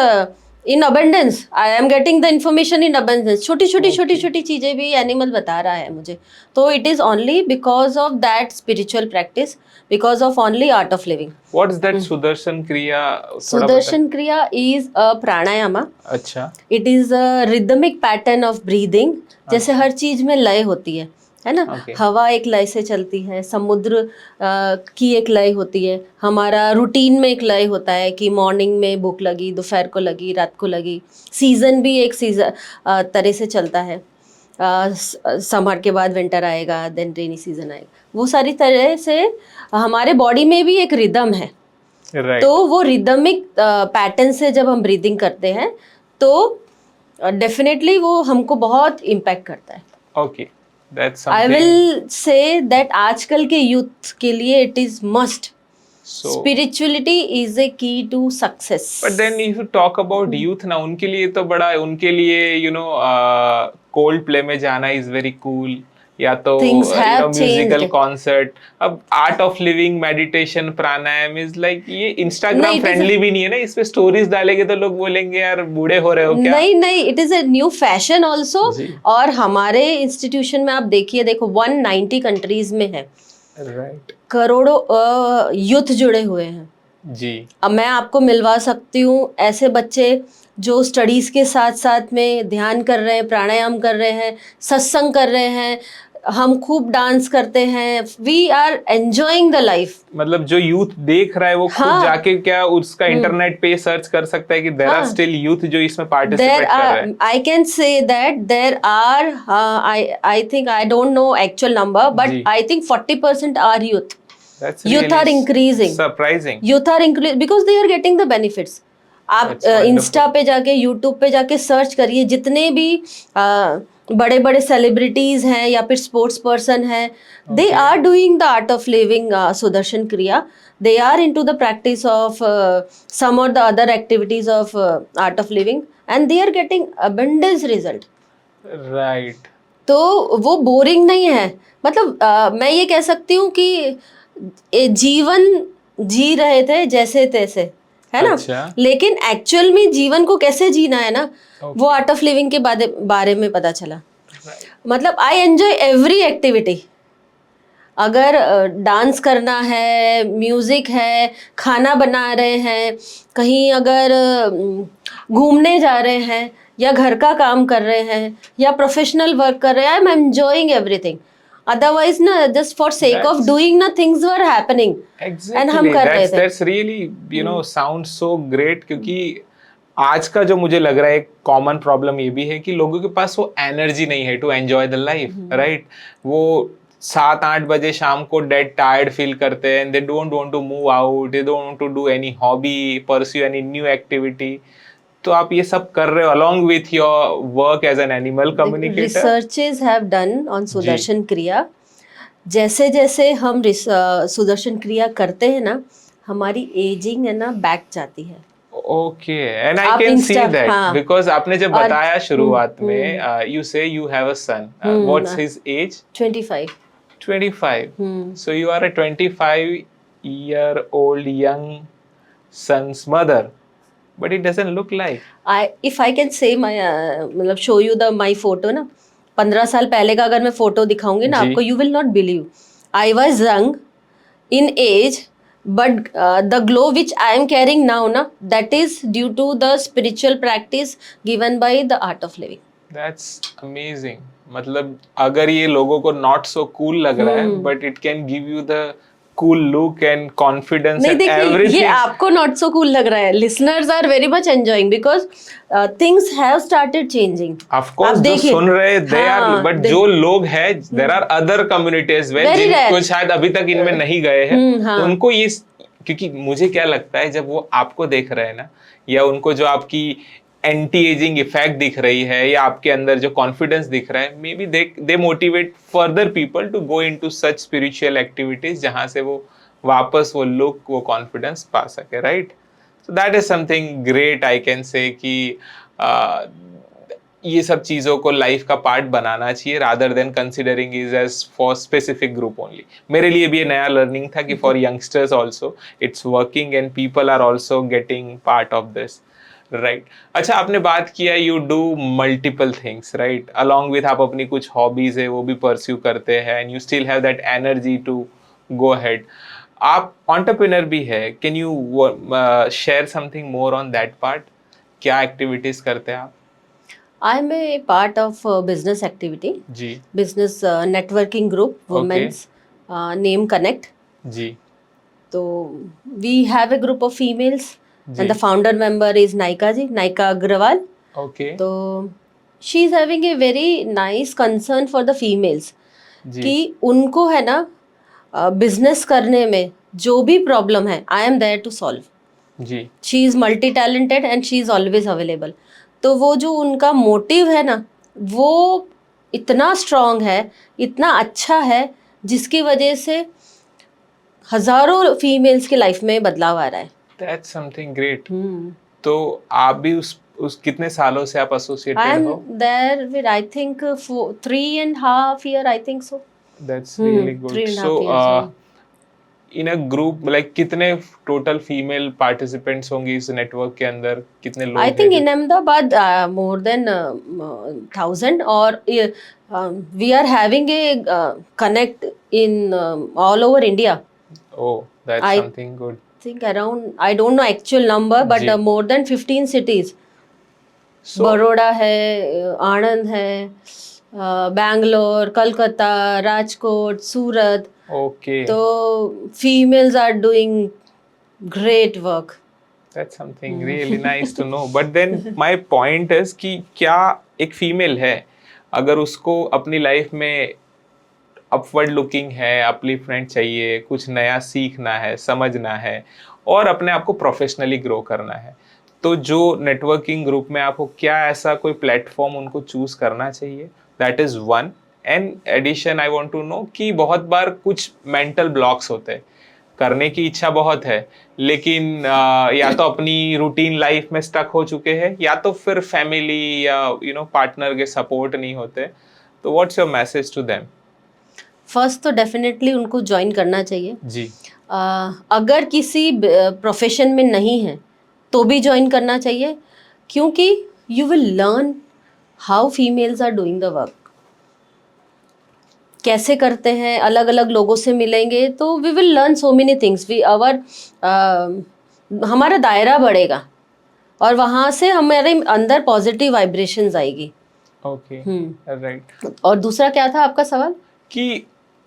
in abundance, I am getting the information in abundance. छोटी छोटी चीजें भी एनिमल बता रहा है मुझे, तो it is only because of that spiritual practice, because of only art of living. What is that Sudarshan क्रिया? सुदर्शन क्रिया इज अ प्राणायामा। अच्छा। It is a rhythmic pattern of breathing. जैसे हर चीज में लय होती है, है ना। Okay. हवा एक लय से चलती है, समुद्र की एक लय होती है, हमारा रूटीन में एक लय होता है कि मॉर्निंग में भूख लगी, दोपहर को लगी, रात को लगी। सीजन भी एक सीजन तरह से चलता है। समर के बाद विंटर आएगा, देन रेनी सीजन आएगा। वो सारी तरह से हमारे बॉडी में भी एक रिदम है। Right. तो वो रिदमिक पैटर्न से जब हम ब्रीदिंग करते हैं तो डेफिनेटली वो हमको बहुत इम्पैक्ट करता है। Okay. That's I something. Will say that आजकल के यूथ के लिए it is must. So, spirituality is a key to success. but then if you talk about youth ना, उनके लिए तो बड़ा, उनके लिए कोल्ड प्ले में जाना इज वेरी कूल, या तो Things have musical changed. Concert. अब art of living, meditation, pranayama is like, ये इंस्टाग्राम नहीं, it is फ्रेंडली भी नहीं है ना। इस पे स्टोरीज डालेंगे तो लोग बोलेंगे यार बूढ़े हो रहे हो क्या। नहीं नहीं, it is a new fashion also. जी। और हमारे इंस्टीट्यूशन में आप देखिए, देखो 190 कंट्रीज में है, राइट। करोड़ों यूथ जुड़े हुए हैं जी। अब मैं आपको मिलवा सकती हूँ ऐसे बच्चे जो स्टडीज के साथ साथ में ध्यान कर रहे हैं, प्राणायाम कर रहे हैं, सत्संग कर रहे हैं, हम खूब डांस करते हैं। We are enjoying the life. मतलब जो यूथ देख रहा है वो खुद हाँ। जाके क्या उसका इंटरनेट पे सर्च कर सकता है कि देयर आर हाँ। स्टिल यूथ जो इसमें पार्टिसिपेट देर कर रहे आर, हैं। I can say that there are, I think, I don't know actual number, जी। But I think 40% are youth. That's Youth really are increasing. surprising. Youth are increasing because they are getting the benefits. आप That's wonderful. इंस्टा पे जाके, यूट्यूब पे जाके सर्च करिए, जितने भी बड़े बड़े सेलिब्रिटीज हैं या फिर स्पोर्ट्स पर्सन हैं, they are doing the art of living Sudarshan kriya. They are into the practice of some or the other activities of art of living and they are getting abundance result. Right. तो वो बोरिंग नहीं है। मतलब मैं ये कह सकती हूँ कि जीवन जी रहे थे जैसे तैसे, है ना। अच्छा। लेकिन एक्चुअल में जीवन को कैसे जीना है ना, Okay. वो आर्ट ऑफ लिविंग के बारे में पता चला। Right. मतलब आई एंजॉय एवरी एक्टिविटी। अगर डांस करना है, म्यूजिक है, खाना बना रहे हैं, कहीं अगर घूमने जा रहे हैं, या घर का काम कर रहे हैं, या प्रोफेशनल वर्क कर रहे हैं, I am enjoying everything. Otherwise ना, just for sake of doing ना, थिंग्स वर हैपनिंग एंड हम कर रहे थे। That's really sounds so great, क्योंकि आज का जो मुझे लग रहा है एक कॉमन प्रॉब्लम ये भी है कि लोगों के पास वो एनर्जी नहीं है to enjoy the life, right. वो 7-8 बजे शाम को डेड टायर्ड फील करते हैं, they don't want to move out, they don't want to do any hobby, pursue any new activity. तो आप ये सब कर रहे हो along with your work as an animal communicator. Researches have done on Sudarshan क्रिया। जैसे जैसे हम सुदर्शन क्रिया करते हैं ना, हमारी एजिंग है ना बैक जाती है। Okay, and I आप can see Insta- that हाँ। because आपने जब और- बताया शुरुआत में, you say you have a son. What's his age? 25। 25. So you are a 25-year-old young son's mother, but it doesn't look like. if I can say my मतलब show you the my photo ना, 15 साल पहले का अगर मैं फोटो दिखाऊंगी ना जी। आपको, you will not believe. I was young in age, but the glow which I am carrying now na, that is due to the spiritual practice given by the art of living. That's amazing. मतलब अगर ये लोगों को not so cool लग रहा है, but it can give you the cool look and confidence नहीं and देखिए, everything. ये आपको नॉट सो कूल लग रहा है, listeners are very much enjoying because things have started changing. Of course, जो सुन रहे they are, but जो लोग हैं, there are other communities where Very rare. जिनको शायद अभी तक इनमें नहीं गए हैं, हाँ। तो उनको ये, क्योंकि मुझे क्या लगता है जब वो आपको देख रहे हैं ना, या उनको जो आपकी एंटी एजिंग इफेक्ट दिख रही है, या आपके अंदर जो कॉन्फिडेंस दिख रहा है, maybe they motivate further people to go into such spiritual activities जहां से वो वापस वो लुक, वो कॉन्फिडेंस पा सके, right. So that is something great, I can say कि ये सब चीज़ों को लाइफ का पार्ट बनाना चाहिए rather than considering is as for specific group only. मेरे लिए भी ये नया लर्निंग था कि for youngsters also it's working and people are also getting part of this, right. अच्छा, आपने बात किया you do multiple things, right, along with आप अपनी कुछ हॉबीज है वो भी परस्यू करते हैं and you still have that energy to go ahead. आप एंटरप्रेन्योर भी है, can you share something more on that part? क्या एक्टिविटीज करते हैं आप? I am a part of business activity, जी business networking group, women's name Connect. जी So we have a group of females, जी and the founder member is Naika ji, Naika Agrawal. Okay तो she is having a very nice concern for the females जी कि उनको है ना बिजनेस करने में जो भी प्रॉब्लम है, I am there to solve. जी she is multi talented and she is always available. तो वो जो उनका मोटिव है ना, वो इतना स्ट्रांग है, इतना अच्छा है, जिसकी वजह से हजारों फीमेल्स की लाइफ में बदलाव आ रहा है. That's something great. तो आप भी उस कितने सालों से आप आई एसोसिएटेड एम हो? There with I think 3.5 years, I think so. That's really good. 3.5 so years. In a group like कितने टोटल फीमेल पार्टिसिपेंट्स होंगे इस नेटवर्क के अंदर? कितने लोग I हैं think जो- in Ahmedabad more than 1,000, or we are having a connect in all over India. Oh, that's I something good. think around, I don't know actual number, but ji. more than 15 cities. So Baroda है, आनंद है, बैंगलोर, कलकत्ता, राजकोट, सूरत. okay, तो females are doing great work. that's something really nice to know. But then my point is कि क्या एक फीमेल है, अगर उसको अपनी लाइफ में अपवर्ड लुकिंग है, अपलिफ्टमेंट चाहिए, कुछ नया सीखना है, समझना है और अपने आप को प्रोफेशनली ग्रो करना है, तो जो नेटवर्किंग ग्रुप में आपको क्या ऐसा कोई प्लेटफॉर्म उनको चूज करना चाहिए? That is one. And addition I want to know कि बहुत बार कुछ मेंटल ब्लॉक्स होते हैं, करने की इच्छा बहुत है लेकिन या तो अपनी रूटीन लाइफ में स्टक हो चुके हैं या तो फिर फैमिली या पार्टनर के सपोर्ट नहीं होते. तो what's your message to them? First तो डेफिनेटली उनको ज्वाइन करना चाहिए. जी अगर किसी प्रोफेशन में नहीं है तो भी ज्वाइन करना चाहिए, क्योंकि you will learn how females are doing the work. कैसे करते हैं, अलग अलग लोगों से मिलेंगे तो we will learn so many things. हमारा दायरा बढ़ेगा और वहाँ से हमारे अंदर पॉजिटिव वाइब्रेशंस आएगी. Okay right. और दूसरा क्या था आपका सवाल? कि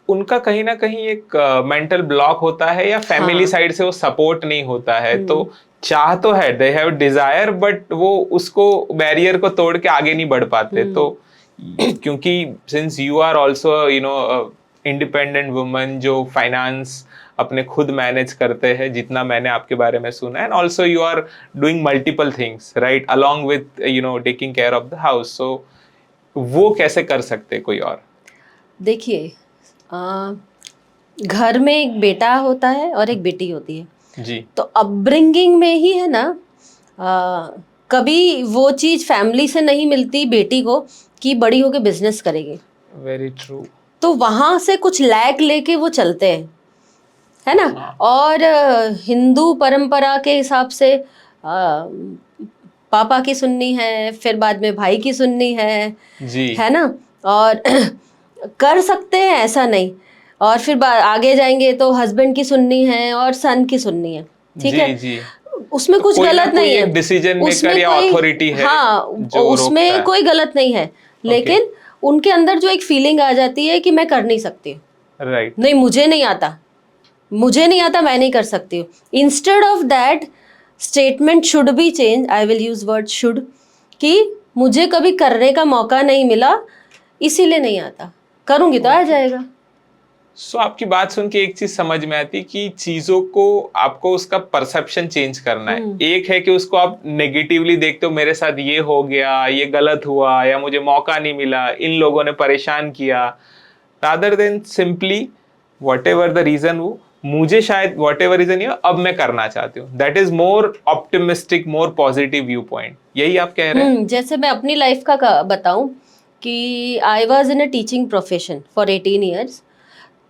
उनका कहीं ना कहीं एक मेंटल ब्लॉक होता है या फैमिली साइड से वो सपोर्ट नहीं होता है, तो चाह तो है, दे हैव डिजायर, बट वो उसको बैरियर को तोड़ के आगे नहीं बढ़ पाते. तो क्योंकि since you are also independent woman जो फाइनेंस अपने खुद मैनेज करते हैं, जितना मैंने आपके बारे में सुना है, and also you are doing multiple things right along with taking care of the house. So वो कैसे कर सकते कोई और? देखिए, घर में एक बेटा होता है और एक बेटी होती है. जी तो अपब्रिंगिंग में ही है ना, कभी वो चीज़ फैमिली से नहीं मिलती बेटी को कि बड़ी होके बिजनेस करेगी. Very true. तो वहाँ से कुछ लैक लेके वो चलते हैं, है ना. और हिंदू परंपरा के हिसाब से पापा की सुननी है, फिर बाद में भाई की सुननी है, जी है ना. और कर सकते हैं, ऐसा नहीं. और फिर आगे जाएंगे तो हस्बैंड की सुननी है और सन की सुननी है. ठीक है, जी. उसमें कुछ कोई ना गलत कोई नहीं है. एक डिसीजन मेकर उसमें या कोई- अथॉरिटी है हाँ, जो उसमें रोकता है. कोई गलत नहीं है, लेकिन उनके अंदर जो एक फीलिंग आ जाती है कि मैं कर नहीं सकती, राइट. नहीं मुझे नहीं आता, मैं नहीं कर सकती हूँ. Instead of that, statement should be change. I will use word should, कि मुझे कभी करने का मौका नहीं मिला इसीलिए नहीं आता, करूंगी तो आ जाएगा. सो आपकी बात सुन के एक चीज समझ में आती कि चीजों को आपको उसका परसेप्शन चेंज करना है. एक है कि उसको आप नेगेटिवली देखते हो, मेरे साथ ये हो गया, ये गलत हुआ, या मुझे मौका नहीं मिला, इन लोगों ने परेशान किया, rather than simply whatever the reason हो, मुझे शायद व्हाटएवर रीजन हो, अब मैं करना चाहती हूँ. That is more optimistic, more positive view point. यही आप कह रहे हैं? जैसे मैं अपनी लाइफ का बताऊं कि I was in a teaching profession for 18 years.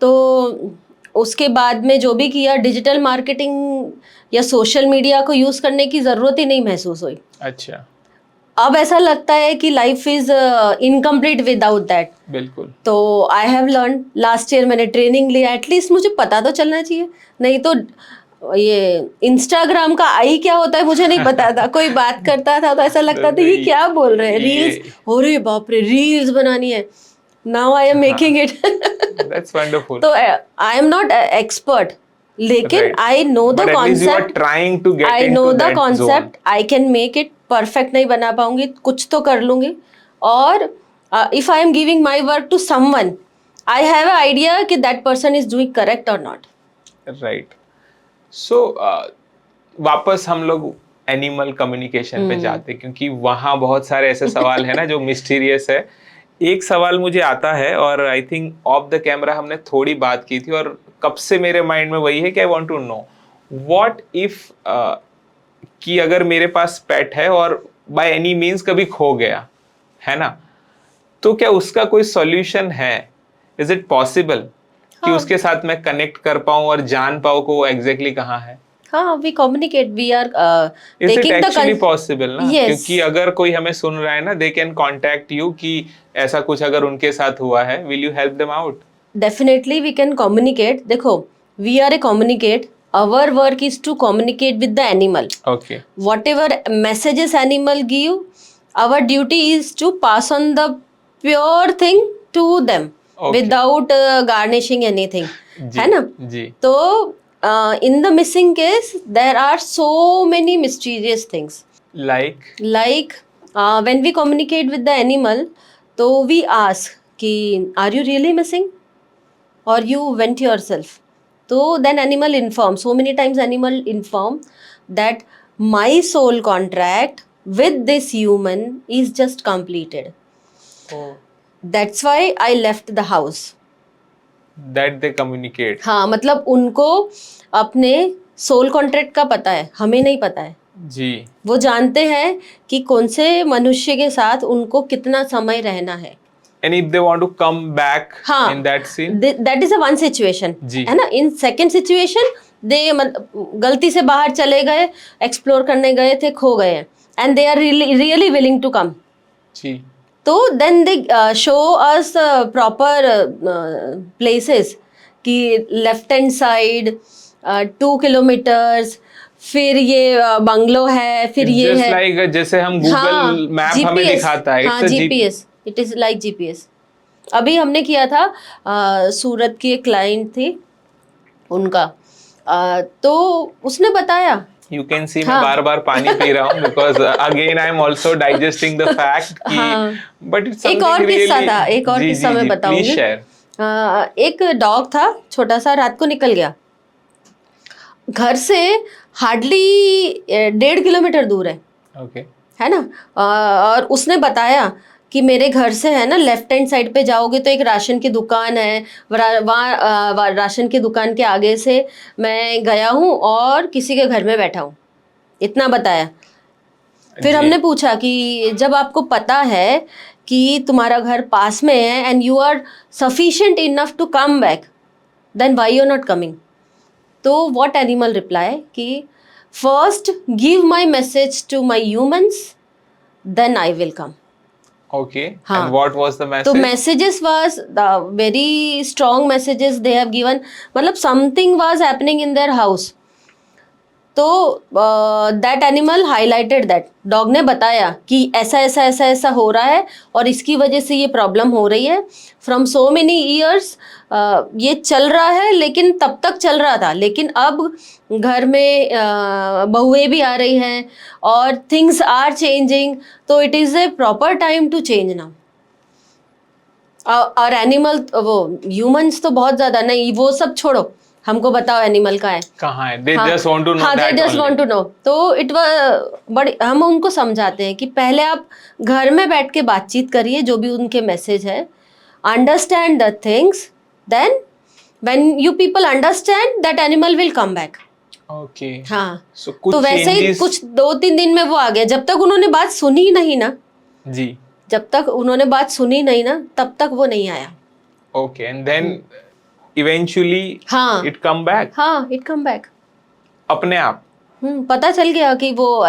तो उसके बाद में जो भी किया, डिजिटल मार्केटिंग या सोशल मीडिया को यूज़ करने की ज़रूरत ही नहीं महसूस हुई. अच्छा. अब ऐसा लगता है कि life is incomplete without that. बिल्कुल. तो I have learn, last year मैंने ट्रेनिंग लिया. एटलीस्ट मुझे पता तो चलना चाहिए, नहीं तो ये इंस्टाग्राम का आई क्या होता है मुझे नहीं पता था। कोई बात करता था तो ऐसा लगता था ये क्या बोल रहे हैं, रील्स, अरे बाप रे रील्स बनानी है, now I am making it. That's wonderful. तो आई एम नॉट एक्सपर्ट, लेकिन I know the concept, I know the concept, I can make it. Perfect नहीं बना पाऊंगी, कुछ तो कर लूंगी। और if I am giving my work to someone, I have a idea कि that person is doing correct or not. Right. So वापस हम लोग एनिमल कम्युनिकेशन पे जाते, क्योंकि वहाँ बहुत सारे ऐसे सवाल है ना जो मिस्टीरियस है। एक सवाल मुझे आता है, और I think of the camera हमने थोड़ी बात की थी, और कब से मेरे माइंड में वही है कि I want to know what if कि अगर मेरे पास पेट है और बाय एनी मीन्स कभी खो गया है ना, तो क्या उसका कोई सॉल्यूशन है? इज इट पॉसिबल कि उसके साथ मैं कनेक्ट कर पाऊं और जान पाऊं को वो एग्जैक्टली कहाँ है? हाँ, we communicate, we are is it actually possible ना? Yes. क्योंकि अगर कोई हमें सुन रहा है ना, दे कैन कॉन्टेक्ट यू कि ऐसा कुछ अगर उनके साथ हुआ है, will you help them out? Definitely we can communicate. देखो, we are a communicate, our work is to communicate with the animal. Okay. Whatever messages animal give, our duty is to pass on the pure thing to them. Okay. Without garnishing anything. है ना? जी। तो in the missing case, there are so many mysterious things. Like when we communicate with the animal, तो we ask कि are you really missing or you went yourself? So then animal inform, so many times animal inform that my soul contract with this human is just completed. Oh. That's why I left the house. That they communicate. हाँ, मतलब उनको अपने सोल कॉन्ट्रैक्ट का पता है, हमें नहीं पता है जी। वो जानते हैं कि कौन से मनुष्य के साथ उनको कितना समय रहना है। And if they want to come back in that scene, that is a one situation, है ना। in second situation they गलती से बाहर चले गए, एक्सप्लोर करने गए थे, खो गए, and they are really willing to come. जी। तो then they show us proper places कि लेफ्ट हैंड साइड 2 किलोमीटर्स, फिर ये बंगलो है, फिर ये है like जैसे हम गूगल मैप हमें दिखाता है। हाँ, GPS, it is like GPS. अभी हमने किया था, सूरत की एक क्लाइंट थी उनका, तो उसने बताया, यू कैन सी मैं बार बार पानी पी रहा हूँ because again I am also digesting the fact कि बट इट्स एक और किस्सा था, एक और किस्सा मैं बताऊंगी। एक डॉग था छोटा सा, रात को निकल गया घर से, हार्डली 1.5 किलोमीटर दूर है, okay. है ना। और उसने बताया कि मेरे घर से है ना लेफ्ट हैंड साइड पे जाओगे तो एक राशन की दुकान है, वहाँ राशन की दुकान के आगे से मैं गया हूँ और किसी के घर में बैठा हूँ, इतना बताया। फिर हमने पूछा कि जब आपको पता है कि तुम्हारा घर पास में है and you are sufficient enough to come back, then why you are not coming? तो व्हाट एनिमल रिप्लाई कि first give my message to my humans, then I will come. Okay. हाँ. And what was the message? तो messages was the very strong messages they have given, मतलब something was happening in their house. तो that animal highlighted that, dog ने बताया कि ऐसा ऐसा ऐसा ऐसा हो रहा है और इसकी वजह से ये प्रॉब्लम हो रही है। फ्रॉम सो मेनी ईयर्स ये चल रहा है, लेकिन तब तक चल रहा था, लेकिन अब घर में बहुएं भी आ रही हैं और थिंग्स आर चेंजिंग, तो it is a proper time to change now. और एनिमल, वो ह्यूमंस तो बहुत ज़्यादा नहीं, वो सब छोड़ो, हमको बताओ एनिमल का है कहाँ है, they just want to know that only. They just want to know. तो इट बड़ी, हम उनको समझाते हैं कि पहले आप घर में बैठ के बातचीत करिए, जो भी उनके मैसेज है, understand the things, then when you people understand that animal will come back. Okay. हाँ, तो वैसे ही कुछ 2-3 दिन में वो आ गया। जब तक उन्होंने बात सुनी नहीं ना जी, जब तक उन्होंने बात सुनी नहीं ना, तब तक वो नहीं आया। ओके, एंड देन इवेंचुअली हाँ, इट कम बैक। हाँ, इट कम बैक अपने आप। पता चल गया कि वो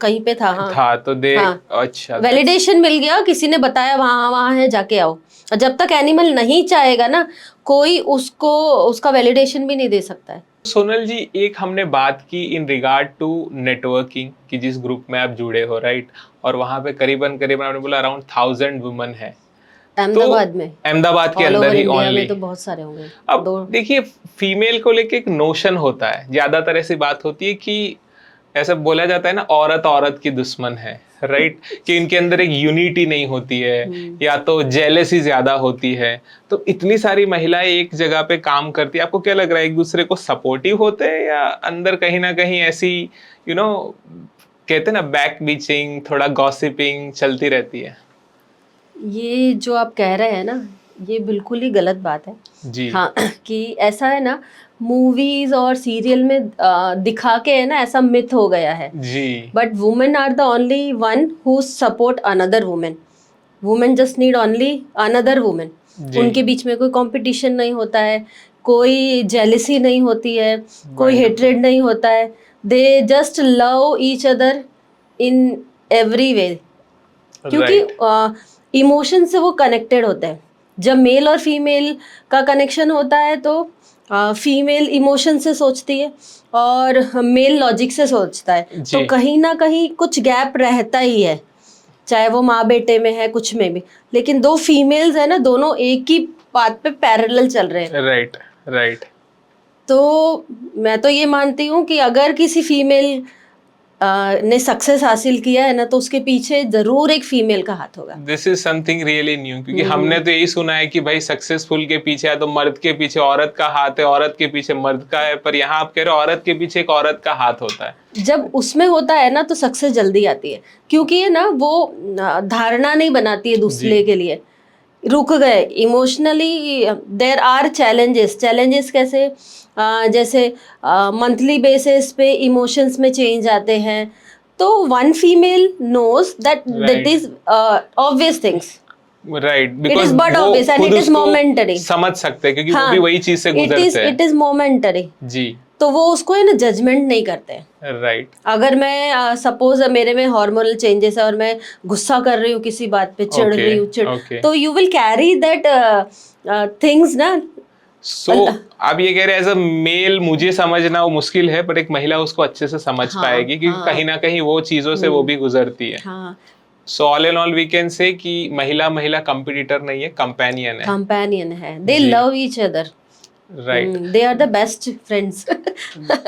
कहीं पे था। हाँ, था तो दे हाँ, अच्छा, वैलिडेशन मिल गया, किसी ने बताया वहाँ है, जाके आओ। और जब तक एनिमल नहीं चाहेगा ना, कोई उसको उसका वैलिडेशन भी नहीं दे सकता है। सोनल जी, एक हमने बात की इन रिगार्ड टू नेटवर्किंग कि जिस ग्रुप में आप जुड़े हो, राइट, और वहां पे करीबन करीबन आपने बोला अराउंड 1000 वुमेन है। तो अहमदाबाद में, अहमदाबाद के ऑल अंदर ओवर ही इंडिया ओनली। में तो बहुत सारे होंगे। अब दो देखिए, फीमेल को लेके एक नोशन होता है, ज्यादातर ऐसी बात होती है कि ऐसा बोला जाता है ना, औरत औरत की दुश्मन है, राइट, कि इनके अंदर एक यूनिटी नहीं होती है, या तो जेलेसी ज्यादा होती है। तो इतनी सारी महिलाएं एक जगह पे काम करती है, आपको क्या लग रहा है, एक दूसरे को सपोर्टिव होते हैं या अंदर कहीं ना कहीं ऐसी यू नो कहते हैं ना, बैक बीचिंग, थोड़ा गॉसिपिंग चलती रहती है? ये जो आप कह रहे हैं ना, ये बिल्कुल ही गलत बात है। जी हाँ कि ऐसा है ना, मूवीज और सीरियल में दिखा के है ना, ऐसा मिथ हो गया है। जी but women are the only one who support another women. Women just need only another women. जी उनके बीच में कोई कंपटीशन नहीं होता है, कोई जेलिसी नहीं होती है, कोई Wonderful. हेट्रेड नहीं होता है। They just love each other in every way, क्योंकि राइट इमोशन से वो कनेक्टेड होते हैं। जब मेल और फीमेल का कनेक्शन होता है तो फीमेल इमोशन से सोचती है और मेल लॉजिक से सोचता है। तो जी कहीं ना कहीं कुछ गैप रहता ही है, चाहे वो माँ बेटे में है, कुछ में भी। लेकिन दो फीमेल्स है ना, दोनों एक ही बात पे पैरेलल चल रहे हैं। Right right. तो मैं तो ये मानती हूँ कि अगर किसी फीमेल ने सक्सेस हासिल किया है ना, तो उसके पीछे जरूर एक फीमेल का हाथ होगा। This is something really new, क्योंकि हमने तो यही सुना है कि भाई सक्सेसफुल के पीछे है तो मर्द के पीछे औरत का हाथ है, औरत के पीछे मर्द का है, पर यहाँ आप कह रहे हो औरत के पीछे एक औरत का हाथ होता है। जब उसमें होता है ना, तो सक्सेस जल्दी आती है, क्योंकि ये ना वो धारणा नहीं बनाती है दूसरे के लिए। रुक गए emotionally, there are challenges. Challenges कैसे? जैसे मंथली बेसिस पे इमोशंस में चेंज आते हैं, तो one female knows that that is obvious things. Right, it because is but वो ऑब्वियस एंड खुद इट इज उसको मोमेंटरी। समझ सकते हैं, क्योंकि वो हाँ, भी वही चीज से गुजरते हैं। It is momentary. जी तो वो उसको है ना जजमेंट नहीं करते हैं। राइट अगर मैं सपोज मेरे में हार्मोनल चेंजेस है और मैं गुस्सा कर रही हूँ किसी बात पे, चिढ़ ओके रही हूँ, चिढ़, ओके। तो you will carry that things ना। सो आप ये कह रहे हैं एज अ मेल मुझे समझना वो मुश्किल है, बट एक महिला उसको अच्छे से समझ हाँ पाएगी, क्योंकि हाँ कहीं ना कहीं वो चीजों से वो भी गुजरती है। हाँ, so all in all we can say कि महिला महिला कंपटीटर नहीं है, कंपेनियन है। कंपेनियन है। दे जी love each other, right, they are the best friends.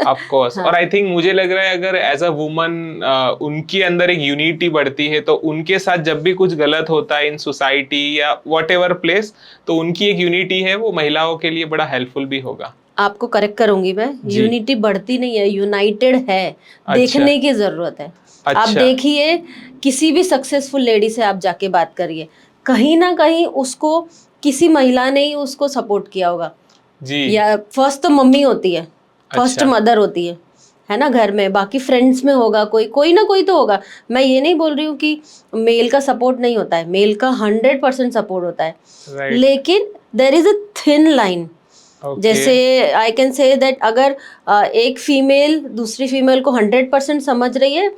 Of course. और आई थिंक मुझे लग रहा है अगर एज अ वुमन उनके अंदर एक यूनिटी बढ़ती है, तो उनके साथ जब भी कुछ गलत होता है इन सोसाइटी या वट एवर प्लेस, तो उनकी एक यूनिटी है, वो महिलाओं के लिए बड़ा हेल्पफुल भी होगा। आपको करेक्ट करूंगी मैं, जी यूनिटी बढ़ती नहीं है, यूनाइटेड है। अच्छा देखने की जरूरत है। आप अच्छा देखिए, किसी भी सक्सेसफुल लेडी से आप जाके बात करिए, कहीं ना कहीं उसको किसी महिला ने ही उसको सपोर्ट किया होगा। जी या फर्स्ट तो मम्मी होती है, फर्स्ट अच्छा मदर होती है ना घर में। बाकी फ्रेंड्स में होगा, कोई कोई ना कोई तो होगा। मैं ये नहीं बोल रही हूँ कि मेल का सपोर्ट नहीं होता है, मेल का 100% सपोर्ट होता है। राइट लेकिन there is a thin line. Okay जैसे आई कैन से दैट अगर एक फीमेल दूसरी फीमेल को 100% समझ रही है,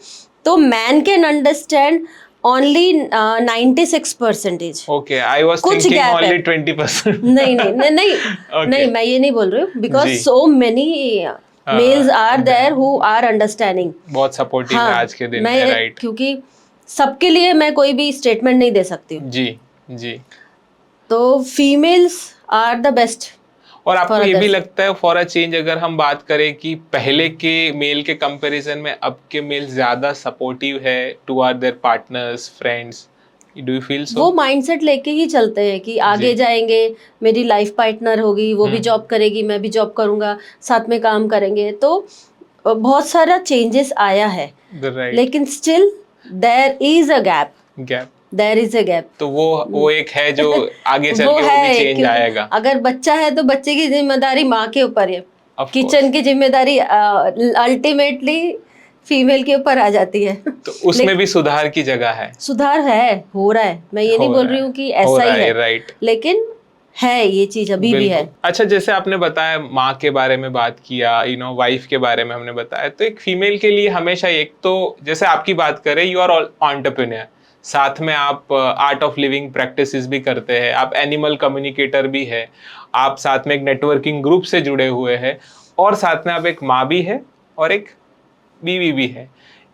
तो man can understand only 96%। Okay. I was कुछ थिंकिंग गैप है। ओनली 20%। नहीं नहीं नहीं नहीं, ओके नहीं, मैं ये नहीं बोल रही हूँ, बिकॉज जी so many males are there who are understanding. बहुत सपोर्टिव है हाँ, आज के दिन में, मैं राइट। क्योंकि सबके लिए मैं कोई भी स्टेटमेंट नहीं दे सकती हूँ। जी जी। तो फीमेल्स आर द बेस्ट और फॉर आपको ये भी अदर्स। लगता है फॉर अ चेंज, अगर हम बात करें कि पहले के मेल के कंपैरिजन में अब के मेल ज्यादा सपोर्टिव है toward there partners, friends, do you feel so? वो माइंडसेट लेके ही चलते हैं कि आगे जी जाएंगे, मेरी लाइफ पार्टनर होगी, वो भी जॉब करेगी, मैं भी जॉब करूंगा, साथ में काम करेंगे। तो बहुत सारा चेंजेस आया है, राइट लेकिन still there is a gap, gap. There is a gap. तो वो एक है जो आगे चल वो के वो भी है, चेंज क्योंकि आएगा। अगर बच्चा है तो बच्चे की जिम्मेदारी माँ के ऊपर है, ऑफ किचन कोर्स। की जिम्मेदारी अल्टीमेटली फीमेल के ऊपर आ जाती है। तो उसमें भी सुधार की जगह है। सुधार है, हो रहा है, मैं ये नहीं हो बोल रहा रही है, हूँ कि हो ऐसा रहा ही है, है, राइट। लेकिन है ये चीज अभी भी है। बिल्कुल। अच्छा, जैसे आपने बताया माँ के बारे में बात किया, वाइफ के बारे में हमने बताया, तो एक फीमेल के लिए हमेशा एक तो जैसे आपकी बात करें, यू आर एंटरप्रेन्योर, साथ में आप आर्ट ऑफ लिविंग प्रैक्टिसेस भी करते हैं, आप एनिमल कम्युनिकेटर भी है, आप साथ में एक नेटवर्किंग ग्रुप से जुड़े हुए हैं, और साथ में आप एक माँ भी है और एक बीवी भी है,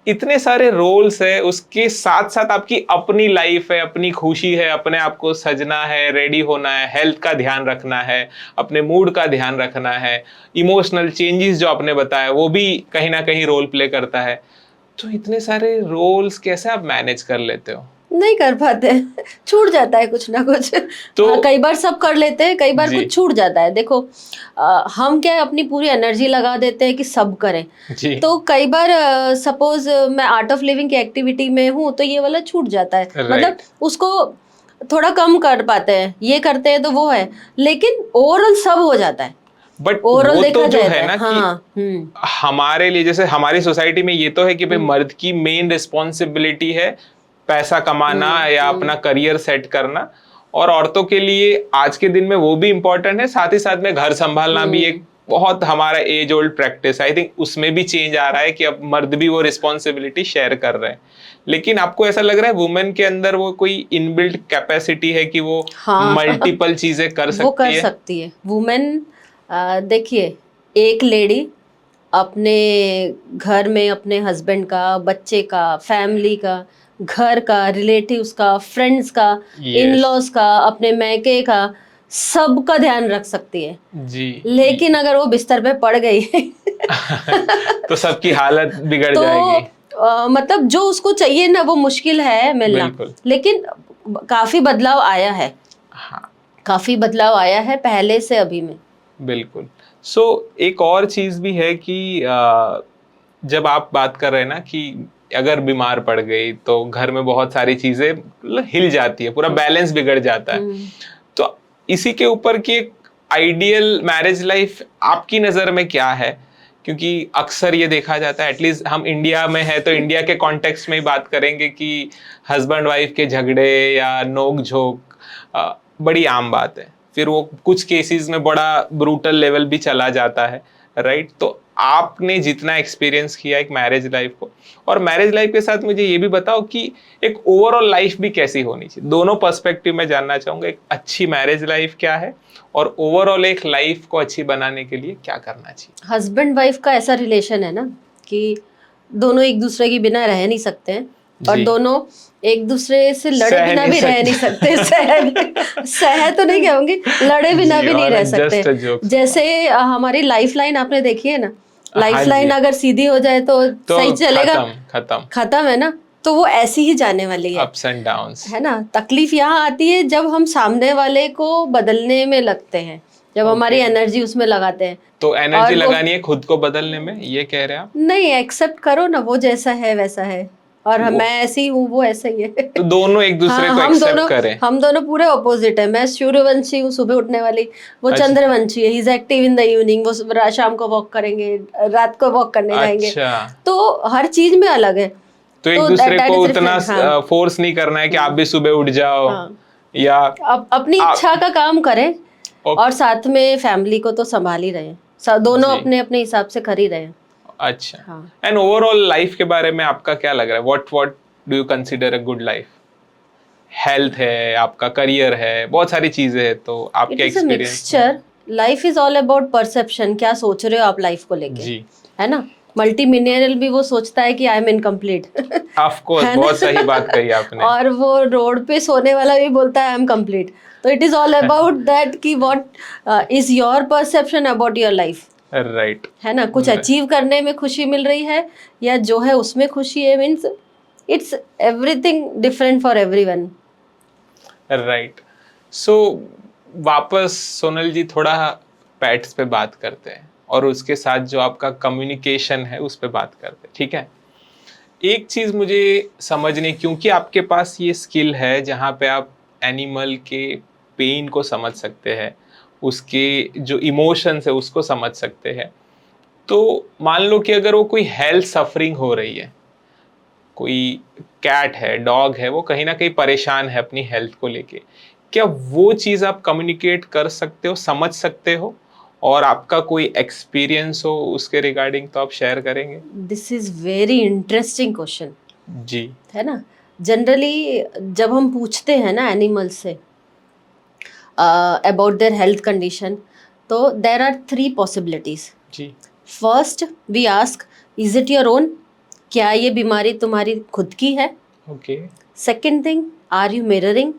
इतने सारे रोल्स है, उसके साथ साथ आपकी अपनी लाइफ है, अपनी खुशी है, अपने आप को सजना है, रेडी होना है, हेल्थ का ध्यान रखना है, अपने मूड का ध्यान रखना है, इमोशनल चेंजेस जो आपने बताया वो भी कहीं ना कहीं रोल प्ले करता है। तो इतने सारे रोल्स कैसे आप मैनेज कर लेते हो? नहीं कर पाते हैं, छूट जाता है कुछ ना कुछ। तो हाँ, कई बार सब कर लेते हैं, कई बार जी कुछ छूट जाता है। देखो हम क्या है, अपनी पूरी एनर्जी लगा देते हैं कि सब करें। जी तो कई बार सपोज मैं आर्ट ऑफ लिविंग की एक्टिविटी में हूँ तो ये वाला छूट जाता है, मतलब राइट, उसको थोड़ा कम कर पाते हैं, ये करते हैं तो वो है, लेकिन ओवरऑल सब हो जाता है। बट ओवरऑल वो देखा तो जो जाए है तो ना हाँ। कि हमारे लिए, जैसे हमारी सोसाइटी में ये तो है कि भाई मर्द की मेन रिस्पॉन्सिबिलिटी है पैसा कमाना या अपना करियर सेट करना, और औरतों के लिए आज के दिन में वो भी इम्पोर्टेंट है, साथ ही साथ में घर संभालना भी एक बहुत हमारा age old practice. I think उसमें भी चेंज आ रहा है कि अब मर्द भी वो रिस्पॉन्सिबिलिटी शेयर कर रहे हैं। लेकिन आपको ऐसा लग रहा है वुमेन के अंदर वो कोई इनबिल्ट कैपेसिटी है कि वो हाँ मल्टीपल चीजें कर वो कर सकती है? सकती है वुमेन। देखिए, एक लेडी अपने घर में अपने हस्बैंड का, बच्चे का, फैमिली का, घर का, रिलेटिव्स का, फ्रेंड्स का, इन यस लॉज का, अपने मैके का, सबका ध्यान रख सकती है। जी लेकिन अगर वो बिस्तर पे पड़ गई तो सबकी हालत बिगड़ तो जाएगी। मतलब जो उसको चाहिए ना वो मुश्किल है मिलना। बिल्कुल, लेकिन काफी बदलाव आया है, हाँ काफी बदलाव आया है पहले से अभी में। बिल्कुल। सो एक और चीज भी है कि जब आप बात कर रहे हैं ना कि अगर बीमार पड़ गई तो घर में बहुत सारी चीजें मतलब हिल जाती है, पूरा बैलेंस बिगड़ जाता है। तो इसी के ऊपर की एक आइडियल मैरिज लाइफ आपकी नज़र में क्या है? क्योंकि अक्सर ये देखा जाता है, एटलीस्ट हम इंडिया में है तो इंडिया के कॉन्टेक्स्ट में ही बात करेंगे कि हस्बैंड वाइफ के झगड़े या नोक झोंक बड़ी आम बात है। फिर वो कुछ केसेस में बड़ा ब्रूटल लेवल भी चला जाता है, राइट? तो आपने जितना एक्सपीरियंस किया एक मैरिज लाइफ को, और मैरिज लाइफ के साथ मुझे ये भी बताओ कि एक ओवरऑल लाइफ भी कैसी होनी चाहिए, दोनों पर्सपेक्टिव में जानना चाहूंगा। एक अच्छी मैरिज लाइफ क्या है और ओवरऑल एक लाइफ को अच्छी बनाने के लिए क्या करना चाहिए? हस्बैंड वाइफ का ऐसा रिलेशन है ना कि दोनों एक दूसरे के बिना रह नहीं सकते हैं, और जी दोनों एक दूसरे से लड़े सह बिना नहीं भी रह नहीं सकते। सह तो नहीं कहूंगी, लड़े बिना जी, भी नहीं और रह सकते। Just joke. जैसे हमारी लाइफ लाइन आपने देखी है ना, हाँ लाइफ जी, लाइन अगर सीधी हो जाए तो तो सही चलेगा, खत्म खत्म, खत्म है ना। तो वो ऐसी ही जाने वाली अप्स एंड डाउन्स। है ना। तकलीफ यहाँ आती है जब हम सामने वाले को बदलने में लगते हैं, जब हमारी एनर्जी उसमें लगाते हैं। तो एनर्जी और वो लगानी है खुद को बदलने में, ये कह रहे हैं आप? नहीं, एक्सेप्ट करो ना, वो जैसा है वैसा है, और वो मैं ऐसी हूँ, वो ऐसा ही है। तो दोनों एक दूसरे हाँ, को एक्सेप्ट करें। हम दोनों पूरे ऑपोजिट है। मैं सूर्यवंशी हूँ, सुबह उठने वाली, वो अच्छा चंद्रवंशी है, he is active in the evening, वो शाम को वॉक करेंगे, रात को वॉक करने जाएंगे। अच्छा, तो हर चीज में अलग है। तो एक तो दूसरे that को is उतना different, हाँ। फोर्स नहीं करना है कि आप भी सुबह उठ जाओ, हाँ, या अपनी आप इच्छा का काम करें, ओके, और साथ में फैमिली को तो संभाल ही रहे हैं, दोनों जी अपने अपने हिसाब से कर ही रहे हैं। अच्छा। हाँ। एंड ओवरऑल लाइफ के बारे में आपका क्या लग रहा है? What do you consider a good life? Health है, आपका करियर है, बहुत सारी चीजें हैं, तो इट आपके is a experience mixture. Life is all about perception, क्या सोच रहे हो आप लाइफ को लेके, जी है ना। मल्टी मिलियनर भी वो सोचता है कि I M incomplete, of course, है ना। बहुत सही बात कही आपने। और वो रोड पे सोने वाला भी बोलता है आई एम कंप्लीट। तो it is all about that कि what is your perception about your life, right, है ना। कुछ अचीव करने में खुशी मिल रही है या जो है उसमें खुशी है, means it's everything different for everyone. Right. So वापस सोनल जी थोड़ा पेट्स पे बात करते हैं, और उसके साथ जो आपका कम्युनिकेशन है उस पे बात करते हैं, ठीक है? एक चीज़ मुझे समझनी, क्योंकि आपके पास ये स्किल है जहाँ पे आप एनिमल के पेन को समझ सकते हैं, उसके जो इमोशंस है उसको समझ सकते हैं। तो मान लो कि अगर वो कोई हेल्थ सफरिंग हो रही है, कोई कैट है, डॉग है, वो कहीं ना कहीं परेशान है अपनी हेल्थ को लेके, क्या वो चीज़ आप कम्युनिकेट कर सकते हो, समझ सकते हो? और आपका कोई एक्सपीरियंस हो उसके रिगार्डिंग तो आप शेयर करेंगे? This is very interesting question, जी है ना। जनरली जब हम पूछते हैं ना animal say about their health condition, तो देर आर 3 पॉसिबिलिटीज। जी. First we ask, is it your own? क्या ये बीमारी तुम्हारी खुद की है? Okay. Second thing, are you mirroring?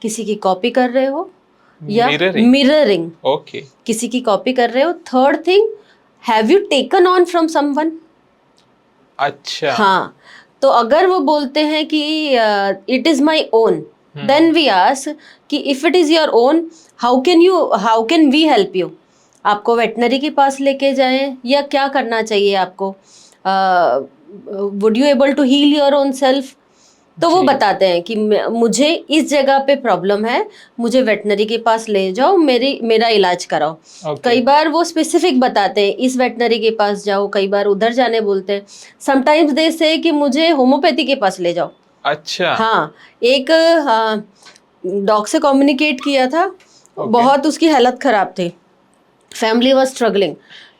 किसी की कॉपी कर रहे हो या Mirroring. Mirroring, Okay. किसी की कॉपी कर रहे हो? Third thing, have you taken on from someone? अच्छा. हाँ, तो अगर वो बोलते हैं कि it is my own, then we ask कि if it is your own, how can we help you? आपको वेटनरी के पास लेके जाएं या क्या करना चाहिए आपको? Would you able to heal your own self? तो वो जी. बताते हैं कि मुझे इस जगह पे प्रॉब्लम है, मुझे वेटनरी के पास ले जाओ, मेरा इलाज कराओ. Okay. कई बार वो स्पेसिफिक बताते हैं, इस वेटनरी के पास जाओ, कई बार उधर जाने बोलते हैं. समटाइम्स दे से कि मुझे होम्योपैथी के पास ले जाओ. अच्छा. हाँ, एक डॉग से कम्युनिकेट किया था. Okay. बहुत उसकी हालत खराब थी, फैमिली वाज स्ट्रगलिंग.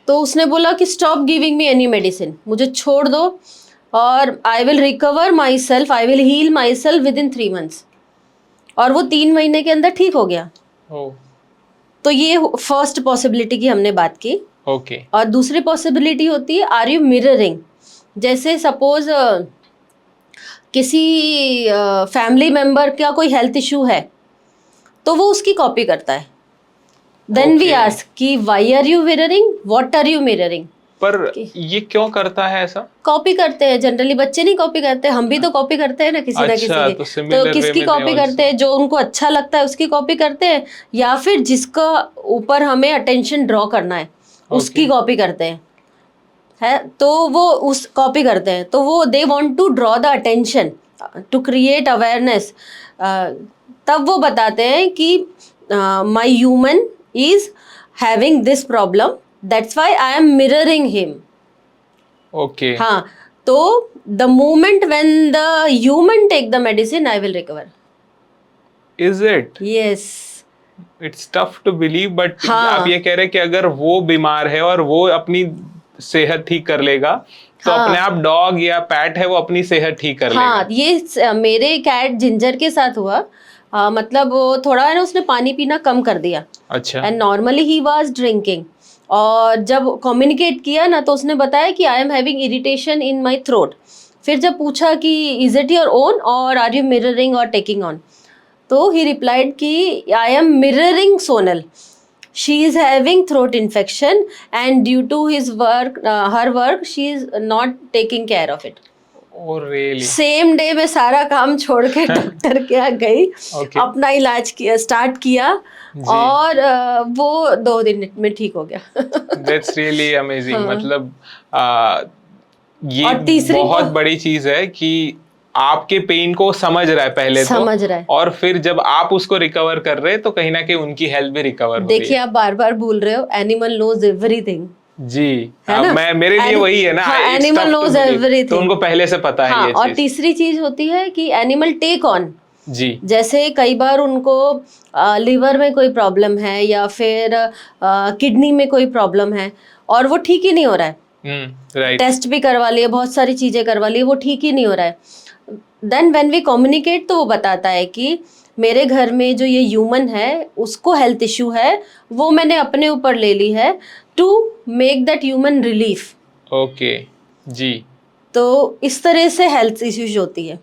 तो उसने बोला कि stop giving me any medicine, मुझे छोड़ दो और I will recover myself, I will heal myself within 3 months. और वो 3 महीने के अंदर ठीक हो गया. Oh. तो ये फर्स्ट पॉसिबिलिटी की हमने बात की. Okay. और दूसरी पॉसिबिलिटी होती है, आर यू मिररिंग? जैसे सपोज किसी फैमिली मेंबर का कोई हेल्थ इशू है, तो वो उसकी कॉपी करता है. Then we Okay. आस्क कि why are you mirroring, what are you mirroring? पर ये क्यों करता है ऐसा? कॉपी करते हैं. जनरली बच्चे नहीं कॉपी करते, हम भी तो कॉपी करते हैं ना किसी ना अच्छा, किसी तो की. similar तो way किसकी में कॉपी they करते हैं? जो उनको अच्छा लगता है उसकी कॉपी करते हैं, या फिर जिसका ऊपर हमें अटेंशन ड्रॉ करना है उसकी Okay. कॉपी करते हैं. है तो वो उस कॉपी करते हैं, तो वो they want to draw the attention to create awareness. तब वो बताते हैं कि my human is having this problem, that's why I am mirroring him. Okay. हाँ, तो the moment when the human take the medicine, I will recover. Is it? Yes. It's tough to believe, but हाँ. आप ये कह रहे हैं कि अगर वो बीमार है और वो अपनी सेहत ठीक कर लेगा, तो हाँ. अपने आप डॉग या पैट है वो अपनी सेहत ठीक कर हाँ, लेगा. ये मेरे कैट जिंजर के साथ हुआ. मतलब वो थोड़ा है ना, उसने पानी पीना कम कर दिया. अच्छा. And normally he was drinking. और जब कम्युनिकेट किया ना, तो उसने बताया कि I am having irritation in my throat. फिर जब पूछा कि इज इट योर ओन और आर यू मिररिंग और टेकिंग ऑन, तो ही रिप्लाइड कि I am mirroring Sonal, she is having throat infection and due to his work, her work, she is not taking care of it. Oh really? Same day में सारा काम छोड़ के डॉक्टर के यहाँ गई. Okay. अपना इलाज किया, स्टार्ट किया. और वो 2 दिन में ठीक हो गया. That's really amazing. हाँ. मतलब ये और तीसरी बहुत बड़ी चीज है कि आपके पेन को समझ रहा है पहले समझ रहा है. और फिर जब आप उसको रिकवर कर रहे हैं तो कहीं ना कहीं उनकी हेल्थ भी रिकवर हो रही देखिए, आप बार बार भूल रहे हो, एनिमल नोज एवरीथिंग. जी. है ना? मैं मेरे लिए वही है ना. हाँ, It's animal tough to knows believe. Everything. तो उनको पहले से पता है हाँ, ये और चीज. तीसरी चीज होती है कि एनिमल टेक ऑन. जी. जैसे कई बार उनको लिवर में कोई प्रॉब्लम है या फिर किडनी में कोई प्रॉब्लम है और वो ठीक ही नहीं हो रहा है. राइट. टेस्ट भी करवा लिए, बहुत सारी चीजें करवा ली, वो ठीक ही नहीं हो रहा है. देन व्हेन वी कम्युनिकेट, तो वो बताता है कि मेरे घर में जो ये ह्यूमन है उसको हेल्थ इशू है, वो मैंने अपने ऊपर ले ली है to make that human relief. Okay. जी. तो इस तरह से हेल्थ इश्यूज होती है.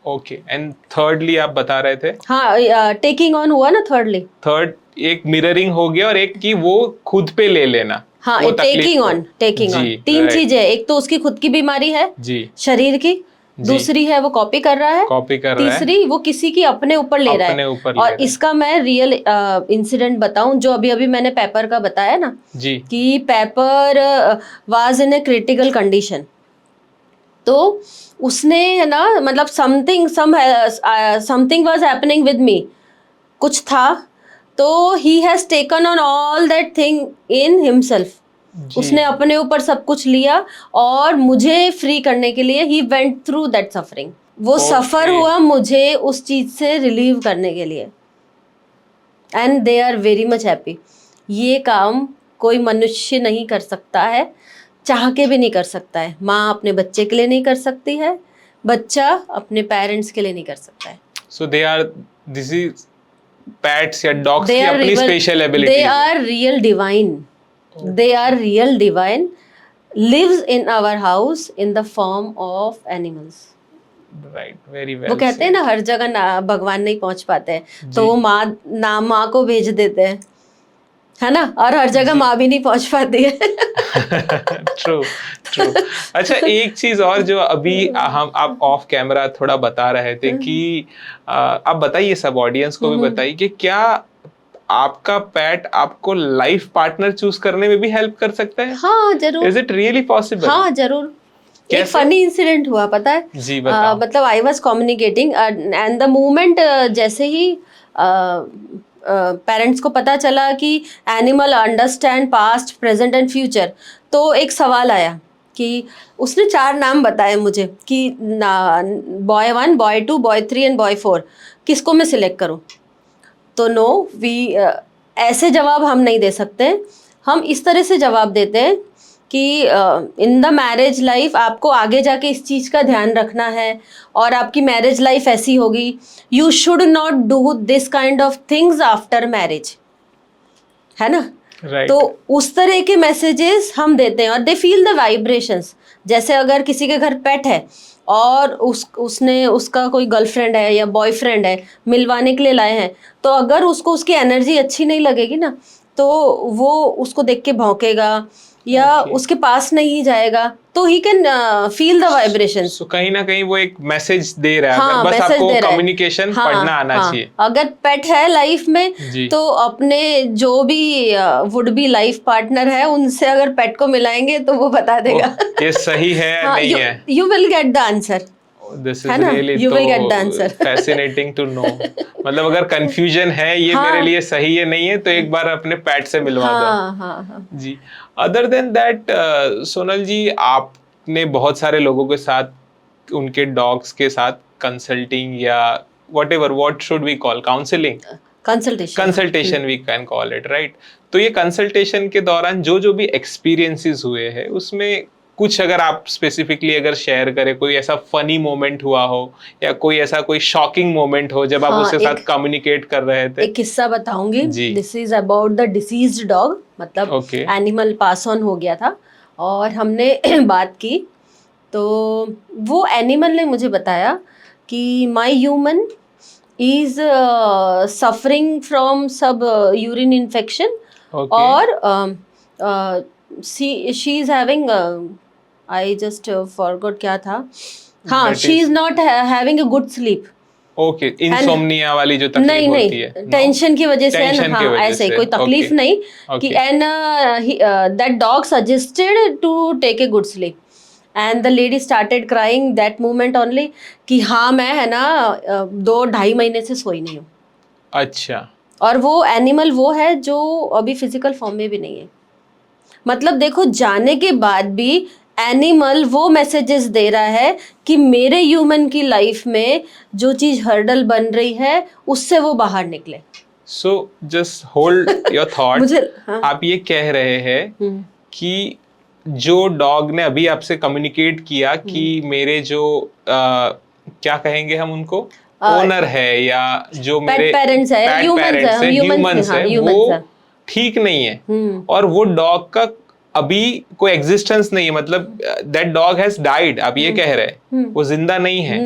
ओके. एंड थर्डली आप बता रहे थे? हाँ, टेकिंग ऑन हुआ ना थर्डली. थर्ड एक मिररिंग हो गया और एक की वो खुद पे ले लेना. हाँ, टेकिंग ऑन. 3 चीजें. एक तो उसकी खुद की बीमारी है जी. शरीर की, दूसरी है वो कॉपी कर रहा है, तीसरी वो किसी की अपने ऊपर ले रहा है. और इसका मैं रियल इंसिडेंट बताऊं, जो अभी अभी मैंने पेपर का बताया ना जी. कि paper was in a critical condition. तो उसने है ना, मतलब something was happening with me, कुछ था, तो he has taken on all that thing in himself. उसने अपने ऊपर सब कुछ लिया और मुझे फ्री करने के लिए he went through that suffering. वो सफर हुआ मुझे उस चीज से रिलीव करने के लिए. And they are very much happy. ये काम कोई मनुष्य नहीं कर सकता है, चाह के भी नहीं कर सकता है. माँ अपने बच्चे के लिए नहीं कर सकती है, बच्चा अपने पेरेंट्स के लिए नहीं कर सकता है. So they are, this is pets या डॉग्स की अपनी special ability. They are real divine. They are real divine, lives in our house in the form of animals. Right, very वो वेल कहते हैं ना हर जगह भगवान नहीं पहुंच पाते हैं, तो वो माँ को भेज देते हैं, है ना, और हर जगह माँ भी नहीं पहुंच पाती है। True true. अच्छा, एक चीज और जो अभी हम आप ऑफ कैमरा थोड़ा बता रहे थे कि आप बताइए, सब ऑडियंस को भी बताइए कि क्या आपका पेट आपको लाइफ पार्टनर चूज करने में भी हेल्प कर सकता है? हाँ जरूर। Is it really possible? हाँ जरूर। एक फनी इंसिडेंट हुआ, पता है? जी बताओ। मतलब I was communicating and the moment जैसे ही पेरेंट्स को पता चला कि animal understand past present and future, तो एक सवाल आया कि उसने 4 नाम बताए मुझे कि boy 1, boy 2, boy 3 and boy 4, किसको मैं सिलेक्ट करूं? तो नो वी ऐसे जवाब हम नहीं दे सकते। हम इस तरह से जवाब देते हैं कि इन द मैरिज लाइफ आपको आगे जाके इस चीज़ का ध्यान रखना है और आपकी मैरिज लाइफ ऐसी होगी, you should not do this kind of things after marriage, है ना? तो उस तरह के मैसेजेस हम देते हैं और दे फील द वाइब्रेशंस। जैसे अगर किसी के घर पेट है और उसने उसका कोई गर्लफ्रेंड है या बॉयफ्रेंड है, मिलवाने के लिए लाए हैं, तो अगर उसको उसकी एनर्जी अच्छी नहीं लगेगी ना, तो वो उसको देख के भौंकेगा या उसके पास नहीं जाएगा, तो he can feel the vibrations. So कहीं ना कहीं वो एक मैसेज दे रहा है। हाँ, बस मैसेज आपको दे रहा है। कम्युनिकेशन पढ़ना आना चाहिए। अगर पेट है लाइफ में तो अपने जो भी वुड बी लाइफ पार्टनर है उनसे अगर पेट को मिलाएंगे तो वो बता देगा ये सही है या नहीं है। You will get the answer. This is really You will get the answer. fascinating to know. मतलब अगर कंफ्यूजन है ये मेरे लिए सही है नहीं है, तो एक बार अपने पेट से मिलवा दो। जी। Other than that Sonal ji, आपने बहुत सारे लोगों के साथ, उनके डॉग्स के साथ कंसल्टिंग या what should we call, counselling, consultation we can call it, right? तो ये कंसल्टेशन के दौरान जो भी एक्सपीरियंसेस हुए हैं, उसमें कुछ अगर आप स्पेसिफिकली अगर शेयर करें, कोई ऐसा फनी मोमेंट हुआ हो या कोई ऐसा कोई शॉकिंग मोमेंट हो जब आप उसके साथ कम्युनिकेट कर रहे थे। एक किस्सा बताऊंगी। This is about the deceased dog, मतलब एनिमल पास ऑन हो गया था और हमने बात की, तो वो एनिमल ने मुझे बताया कि my human is suffering from सब यूरिन इन्फेक्शन और she is having, I just forgot क्या था, हाँ, she is not having a good sleep. Okay, insomnia वाली जो तकलीफ होती है, टेंशन की वजह से, हाँ, ऐसे कोई तकलीफ नहीं कि, and that dog suggested to take a good sleep and the lady started crying that moment only कि हाँ मैं, है ना, 2-2.5 महीने से सोई नहीं हूँ। अच्छा। और वो एनिमल वो है जो अभी फिजिकल फॉर्म में भी नहीं है। मतलब देखो, जाने के बाद भी एनिमल वो मैसेजेस दे रहा है कि मेरे ह्यूमन की लाइफ में जो चीज हर्डल बन रही है उससे वो बाहर निकले। So just hold your thought. आप ये कह रहे हैं कि जो डॉग ने अभी आपसे कम्युनिकेट किया कि मेरे जो क्या कहेंगे हम उनको, ओनर है या जो मेरे पेरेंट्स है, ह्यूमंस है, वो ठीक नहीं है और वो डॉग का अभी कोई एग्जिस्टेंस नहीं है, मतलब दैट डॉग हैज डाइड, आप ये कह रहे हैं, वो जिंदा नहीं है,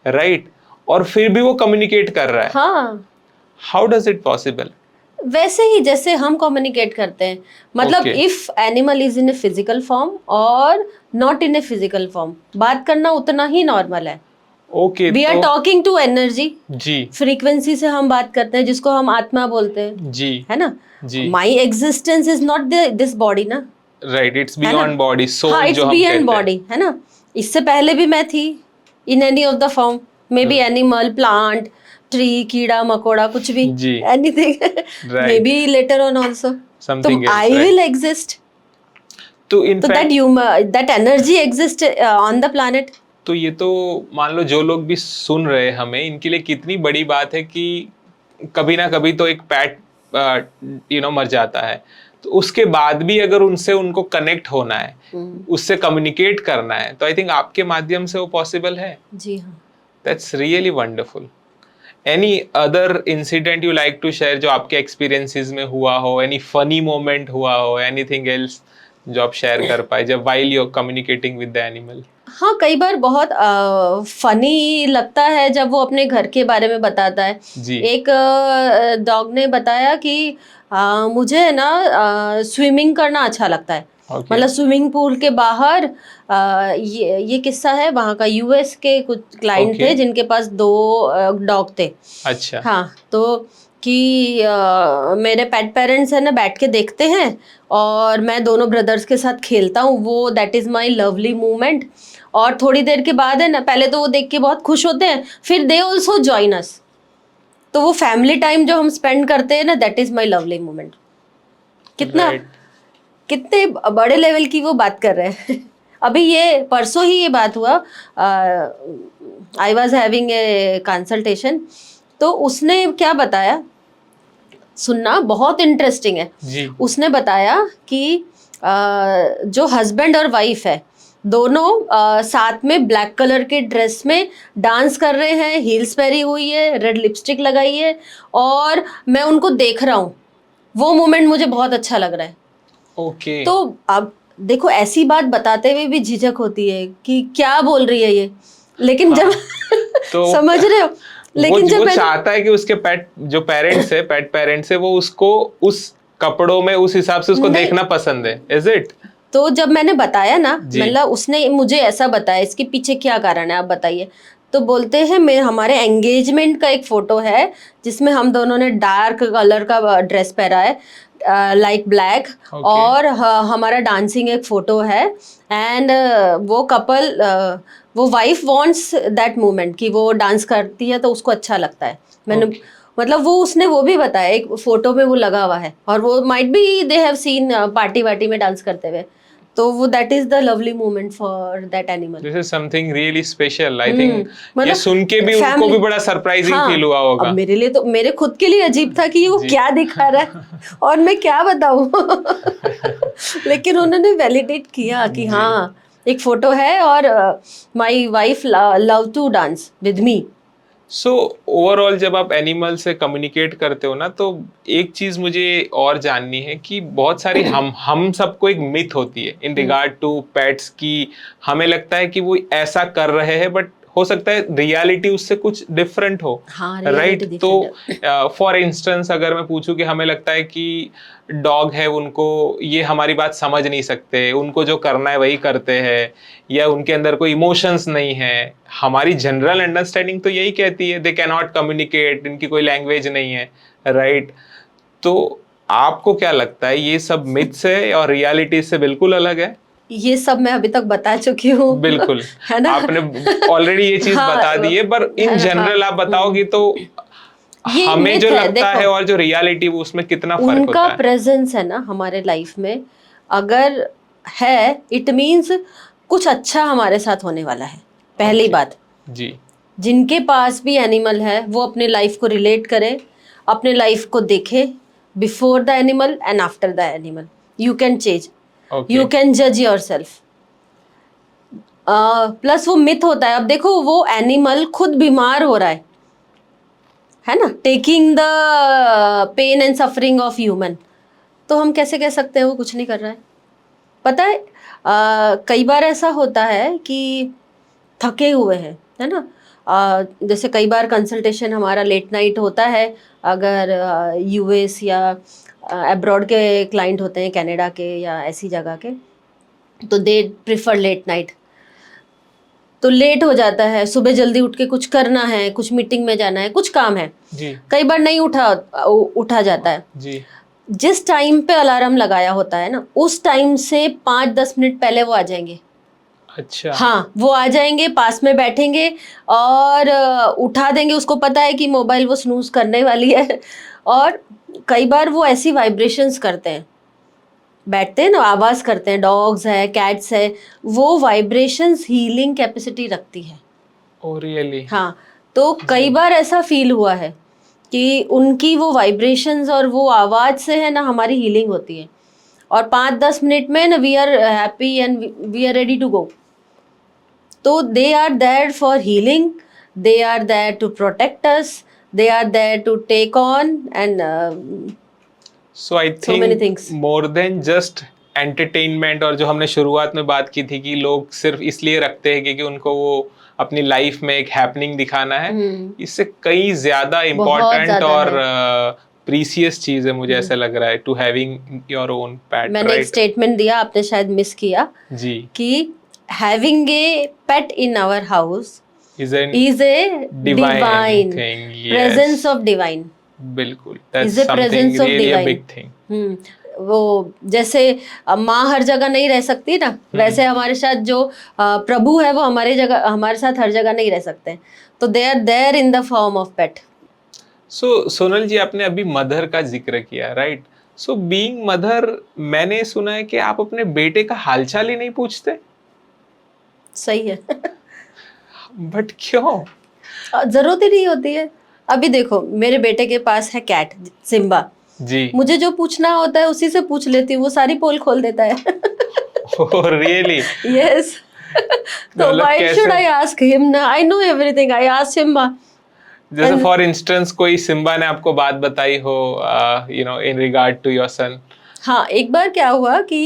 राइट? और फिर भी वो कम्युनिकेट कर रहा है। How does it possible? वैसे ही जैसे हम कम्युनिकेट करते हैं, मतलब if animal is in a physical form or not in a physical form, बात करना उतना ही नॉर्मल है। Okay, we are talking to energy. जी, फ्रीक्वेंसी से हम बात करते हैं, जिसको हम आत्मा बोलते हैं। जी, है ना? जी। My existence is not this body ना, right? It's beyond body, soul, हाँ, इट्स बियॉन्ड बॉडी, है ना? इससे पहले भी मैं थी in any of the form, maybe animal, plant, tree, कीड़ा मकोड़ा, कुछ भी, anything, maybe later on also, तो आई विल एग्जिस्ट, तो that energy exist on the planet. तो ये तो मान लो जो लोग भी सुन रहे हमें, इनके लिए कितनी बड़ी बात है कि कभी ना कभी तो एक पेट मर जाता है, तो उसके बाद भी अगर उनसे उनको कनेक्ट होना है, उससे कम्युनिकेट करना है, तो आई थिंक आपके माध्यम से वो पॉसिबल है। जी हाँ। That's really wonderful. Any other incident you like to share जो आपके एक्सपीरियंसेस में हुआ हो, एनी फनी मोमेंट हुआ हो, एनीथिंग एल्स जो आप शेयर कर पाए जब while you are communicating with the animal? हाँ, कई बार बहुत फनी लगता है जब वो अपने घर के बारे में बताता है। जी। एक डॉग ने बताया कि मुझे है ना स्विमिंग करना अच्छा लगता है। Okay. मतलब स्विमिंग पूल के बाहर ये किस्सा है वहाँ का, यूएस के कुछ क्लाइंट Okay. थे जिनके पास 2 डॉग थे। अच्छा। हाँ, तो कि मेरे पेट पेरेंट्स है ना बैठ के देखते हैं और मैं दोनों ब्रदर्स के साथ खेलता हूँ, वो that is my lovely moment. और थोड़ी देर के बाद है ना, पहले तो वो देख के बहुत खुश होते हैं, फिर दे ऑल्सो जॉइन अस। तो वो फैमिली टाइम जो हम स्पेंड करते हैं ना, that is my lovely moment. कितना Right. कितने बड़े लेवल की वो बात कर रहे हैं। अभी ये परसों ही ये बात हुआ, I was having a consultation, तो उसने क्या बताया, सुनना बहुत इंटरेस्टिंग है। जी। उसने बताया कि जो हस्बैंड और वाइफ है दोनों साथ में ब्लैक कलर के ड्रेस में डांस कर रहे हैं, हील्स पहनी हुई है, रेड लिपस्टिक लगाई है, और मैं उनको देख रहा हूँ। वो मोमेंट मुझे बहुत अच्छा लग रहा है। ओके। तो अब देखो, ऐसी बात बताते हुए भी झिझक होती है कि क्या बोल रही है ये, लेकिन जब तो समझ रहे हो, लेकिन वो जब चाहता है कि उसके पेट जो पेरेंट्स है, पेट पेरेंट्स है, वो उसको उस कपड़ों में उस हिसाब से उसको नहीं। देखना पसंद है, इज इट? तो जब मैंने बताया ना, जी। मतलब उसने मुझे ऐसा बताया, इसके पीछे क्या कारण है आप बताइए। तो बोलते हैं मेरे हमारे एंगेजमेंट का एक फोटो है जिसमें हम दोनों ने डार्क कलर का ड्रेस पहना है, लाइक ब्लैक। Okay. और हमारा डांसिंग एक फोटो है, एंड वो कपल, वो वाइफ वांट्स दैट मोमेंट कि वो डांस करती है तो उसको अच्छा लगता है। मैंने Okay. मतलब वो उसने वो भी बताया, एक फोटो में वो लगा हुआ है, और वो might be they have seen party वार्टी में डांस करते हुए। तो वो that is the lovely moment for that animal. This is something really special, I think. ये मतलब सुन के भी उनको भी बड़ा सरप्राइजिंग फील हुआ अब होगा। मेरे लिए तो, मेरे खुद के लिए अजीब था कि वो जी। क्या दिखा रहा है और मैं क्या बताऊं। लेकिन उन्होंने वैलिडेट किया कि हाँ, एक फोटो है और my wife love to dance with me. So overall जब आप एनिमल से कम्युनिकेट करते हो ना, तो एक चीज मुझे और जाननी है कि बहुत सारी हम सबको एक मिथ होती है इन रिगार्ड टू पेट्स की। हमें लगता है कि वो ऐसा कर रहे हैं, बट हो सकता है रियलिटी उससे कुछ डिफरेंट हो। हाँ, राइट? reality तो different है। फॉर इंस्टेंस अगर मैं पूछूं कि हमें लगता है कि डॉग है, उनको ये हमारी बात समझ नहीं सकते, उनको जो करना है वही करते हैं, या उनके अंदर कोई इमोशंस नहीं है। हमारी जनरल अंडरस्टैंडिंग तो यही कहती है दे कैन नॉट कम्युनिकेट, इनकी कोई लैंग्वेज नहीं है। राइट? तो आपको क्या लगता है, ये सब मिथ्स है और रियलिटी से बिल्कुल अलग है? ये सब मैं अभी तक बता चुकी हूँ। बिल्कुल। है ना? आपने ऑलरेडी ये चीज हाँ, बता दी है, पर इन है ना? जनरल आप बताओगे तो ये हमें myth जो है, लगता है देखो, और जो रियलिटी, वो उसमें कितना फर्क उनका होता है? प्रेजेंस है ना हमारे लाइफ में, अगर है, इट मीन्स कुछ अच्छा हमारे साथ होने वाला है। पहली Okay. बात, जी। जिनके पास भी एनिमल है वो अपने लाइफ को रिलेट करे, अपने लाइफ को देखे, before the animal and after the animal. You can change, okay. You can जज योर सेल्फ। प्लस वो मिथ होता है। अब देखो, वो एनिमल खुद बीमार हो रहा है ना, taking the pain and suffering of human, तो हम कैसे कह सकते हैं वो कुछ नहीं कर रहा है? पता है, कई बार ऐसा होता है कि थके हुए हैं, है ना, जैसे कई बार कंसल्टेशन हमारा लेट नाइट होता है, अगर यूएस या अब्रॉड के क्लाइंट होते हैं, कनाडा के या ऐसी जगह के, तो दे प्रिफर लेट नाइट। तो लेट हो जाता है, सुबह जल्दी उठ के कुछ करना है, कुछ मीटिंग में जाना है, कुछ काम है, जी। कई बार नहीं उठा जाता है। जी। जिस टाइम पे अलार्म लगाया होता है ना, उस टाइम से 5-10 मिनट पहले वो आ जाएंगे। अच्छा। हाँ, वो आ जाएंगे, पास में बैठेंगे और उठा देंगे। उसको पता है कि मोबाइल वो स्नूज करने वाली है। और कई बार वो ऐसी वाइब्रेशंस करते हैं, बैठते हैं ना, आवाज़ करते हैं, डॉग्स है, कैट्स है, वो वाइब्रेशंस हीलिंग कैपेसिटी रखती है। Oh really? हाँ, तो कई बार ऐसा फील हुआ है कि उनकी वो वाइब्रेशंस और वो आवाज़ से है ना हमारी हीलिंग होती है, और 5-10 मिनट में ना we are happy and we are ready to go. तो they are there for healing, they are there to protect us, they are there to take on and so I so many think things. More than just entertainment, और जो हमने शुरुआत में बात की थी कि लोग सिर्फ इसलिए रखते हैं क्योंकि उनको वो अपनी लाइफ में एक हैपनिंग दिखाना है, इससे कई ज्यादा इम्पोर्टेंट ज्यादा और प्रीसियस चीज है मुझे ऐसा लग रहा है, टू हैविंग योर ओन पेट। मैंने एक स्टेटमेंट दिया, आपने शायद मिस किया जी, कि having a pet in our house is is a divine thing, presence of divine. बिल्कुल, Is that's a something presence of really a divine. Big thing. वो जैसे माँ हर जगह नहीं रह सकती ना, वैसे हमारे साथ जो प्रभु है वो हमारे साथ हर जगह नहीं रह सकते, तो they are there in the form of pet. So Sonal ji, आपने अभी मदर का जिक्र किया, राइट? सो बीइंग मदर, मैंने सुना है कि आप अपने बेटे का हालचाल ही नहीं पूछते। सही है। बट क्यों? जरूरत ही नहीं होती है। अभी देखो, मेरे बेटे के पास है कैट सिम्बा जी। मुझे जो पूछना होता है उसी से पूछ लेती हूँ, वो सारी पोल खोल देता है। Oh really? यस। तो why should I ask him ना, I know everything, I ask Simba. जैसे फॉर इंस्टेंस कोई सिम्बा ने आपको बात बताई हो, you know, in regard to your son. हाँ, एक बार क्या हुआ कि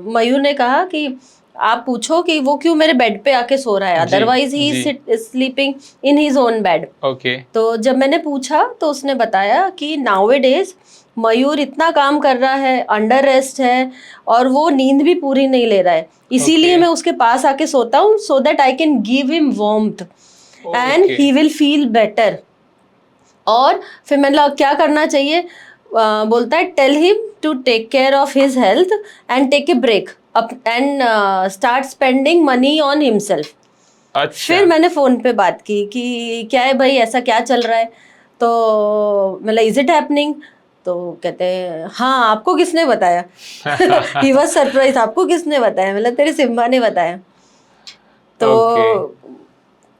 मयूर ने कहा कि आप पूछो कि वो क्यों मेरे बेड पे आके सो रहा है, otherwise he is sleeping in his own bed. Okay. तो जब मैंने पूछा तो उसने बताया कि नाउअडेज मयूर इतना काम कर रहा है, अंडर रेस्ट है, और वो नींद भी पूरी नहीं ले रहा है, इसीलिए मैं उसके पास आके सोता हूँ, so that I can give him warmth and he will feel better. और फिर मैंने क्या करना चाहिए, बोलता है tell him to take care of his health and take a break and start spending money on himself. अच्छा। फिर मैंने फोन पे बात की कि क्या है भाई, ऐसा क्या चल रहा है, तो मतलब इज इट हैपनिंग, तो कहते हैं हाँ, आपको किसने बताया? ही वाज सरप्राइज, आपको किसने बताया? मतलब तेरे सिम्बा ने बताया। तो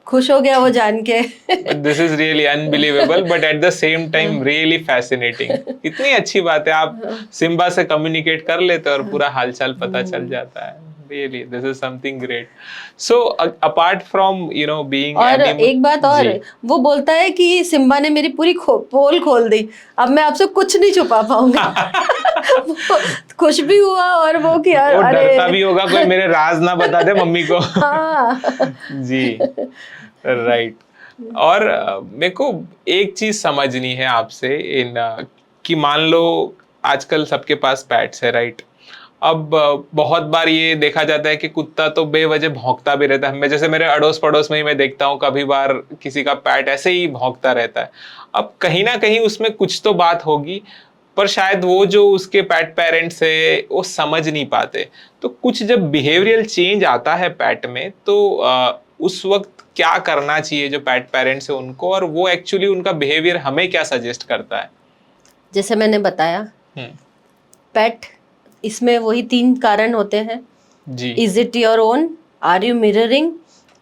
खुश हो गया वो जान के। This is really unbelievable but at the same time really fascinating. इतनी अच्छी बात है, आप सिम्बा से कम्युनिकेट कर लेते हो और पूरा हालचाल पता चल जाता है। Really this is something great. So apart from you know being, और एक बात और, वो बोलता है कि सिम्बा ने मेरी पूरी पोल खोल दी, अब मैं आपसे कुछ नहीं छुपा पाऊंगा। खुश भी हुआ और वो कि यार, वो डरता भी होगा कोई मेरे राज ना बता दे मम्मी को। हाँ। जी, राइट। और मेरे को एक चीज समझनी है आपसे इन कि मान लो आजकल सबके पास पेट्स है, राइट? अब बहुत बार ये देखा जाता है कि कुत्ता तो बेवजह भौंकता भी रहता है। मैं जैसे मेरे अड़ोस पड़ोस में ही मैं देखता हूँ, कभी बार किसी का पेट ऐसे ही भौंकता रहता है। अब कहीं ना कहीं उसमें कुछ तो बात होगी, पर शायद वो जो उसके पेट पेरेंट्स है वो समझ नहीं पाते। तो कुछ जब बिहेवियरल चेंज आता है पेट में, तो उस वक्त क्या करना चाहिए जो पेट पेरेंट्स है उनको, और वो एक्चुअली उनका बिहेवियर हमें क्या सजेस्ट करता है? जैसे मैंने बताया, पेट, इसमें वही 3 कारण होते हैं जी। Is it your own, are you mirroring,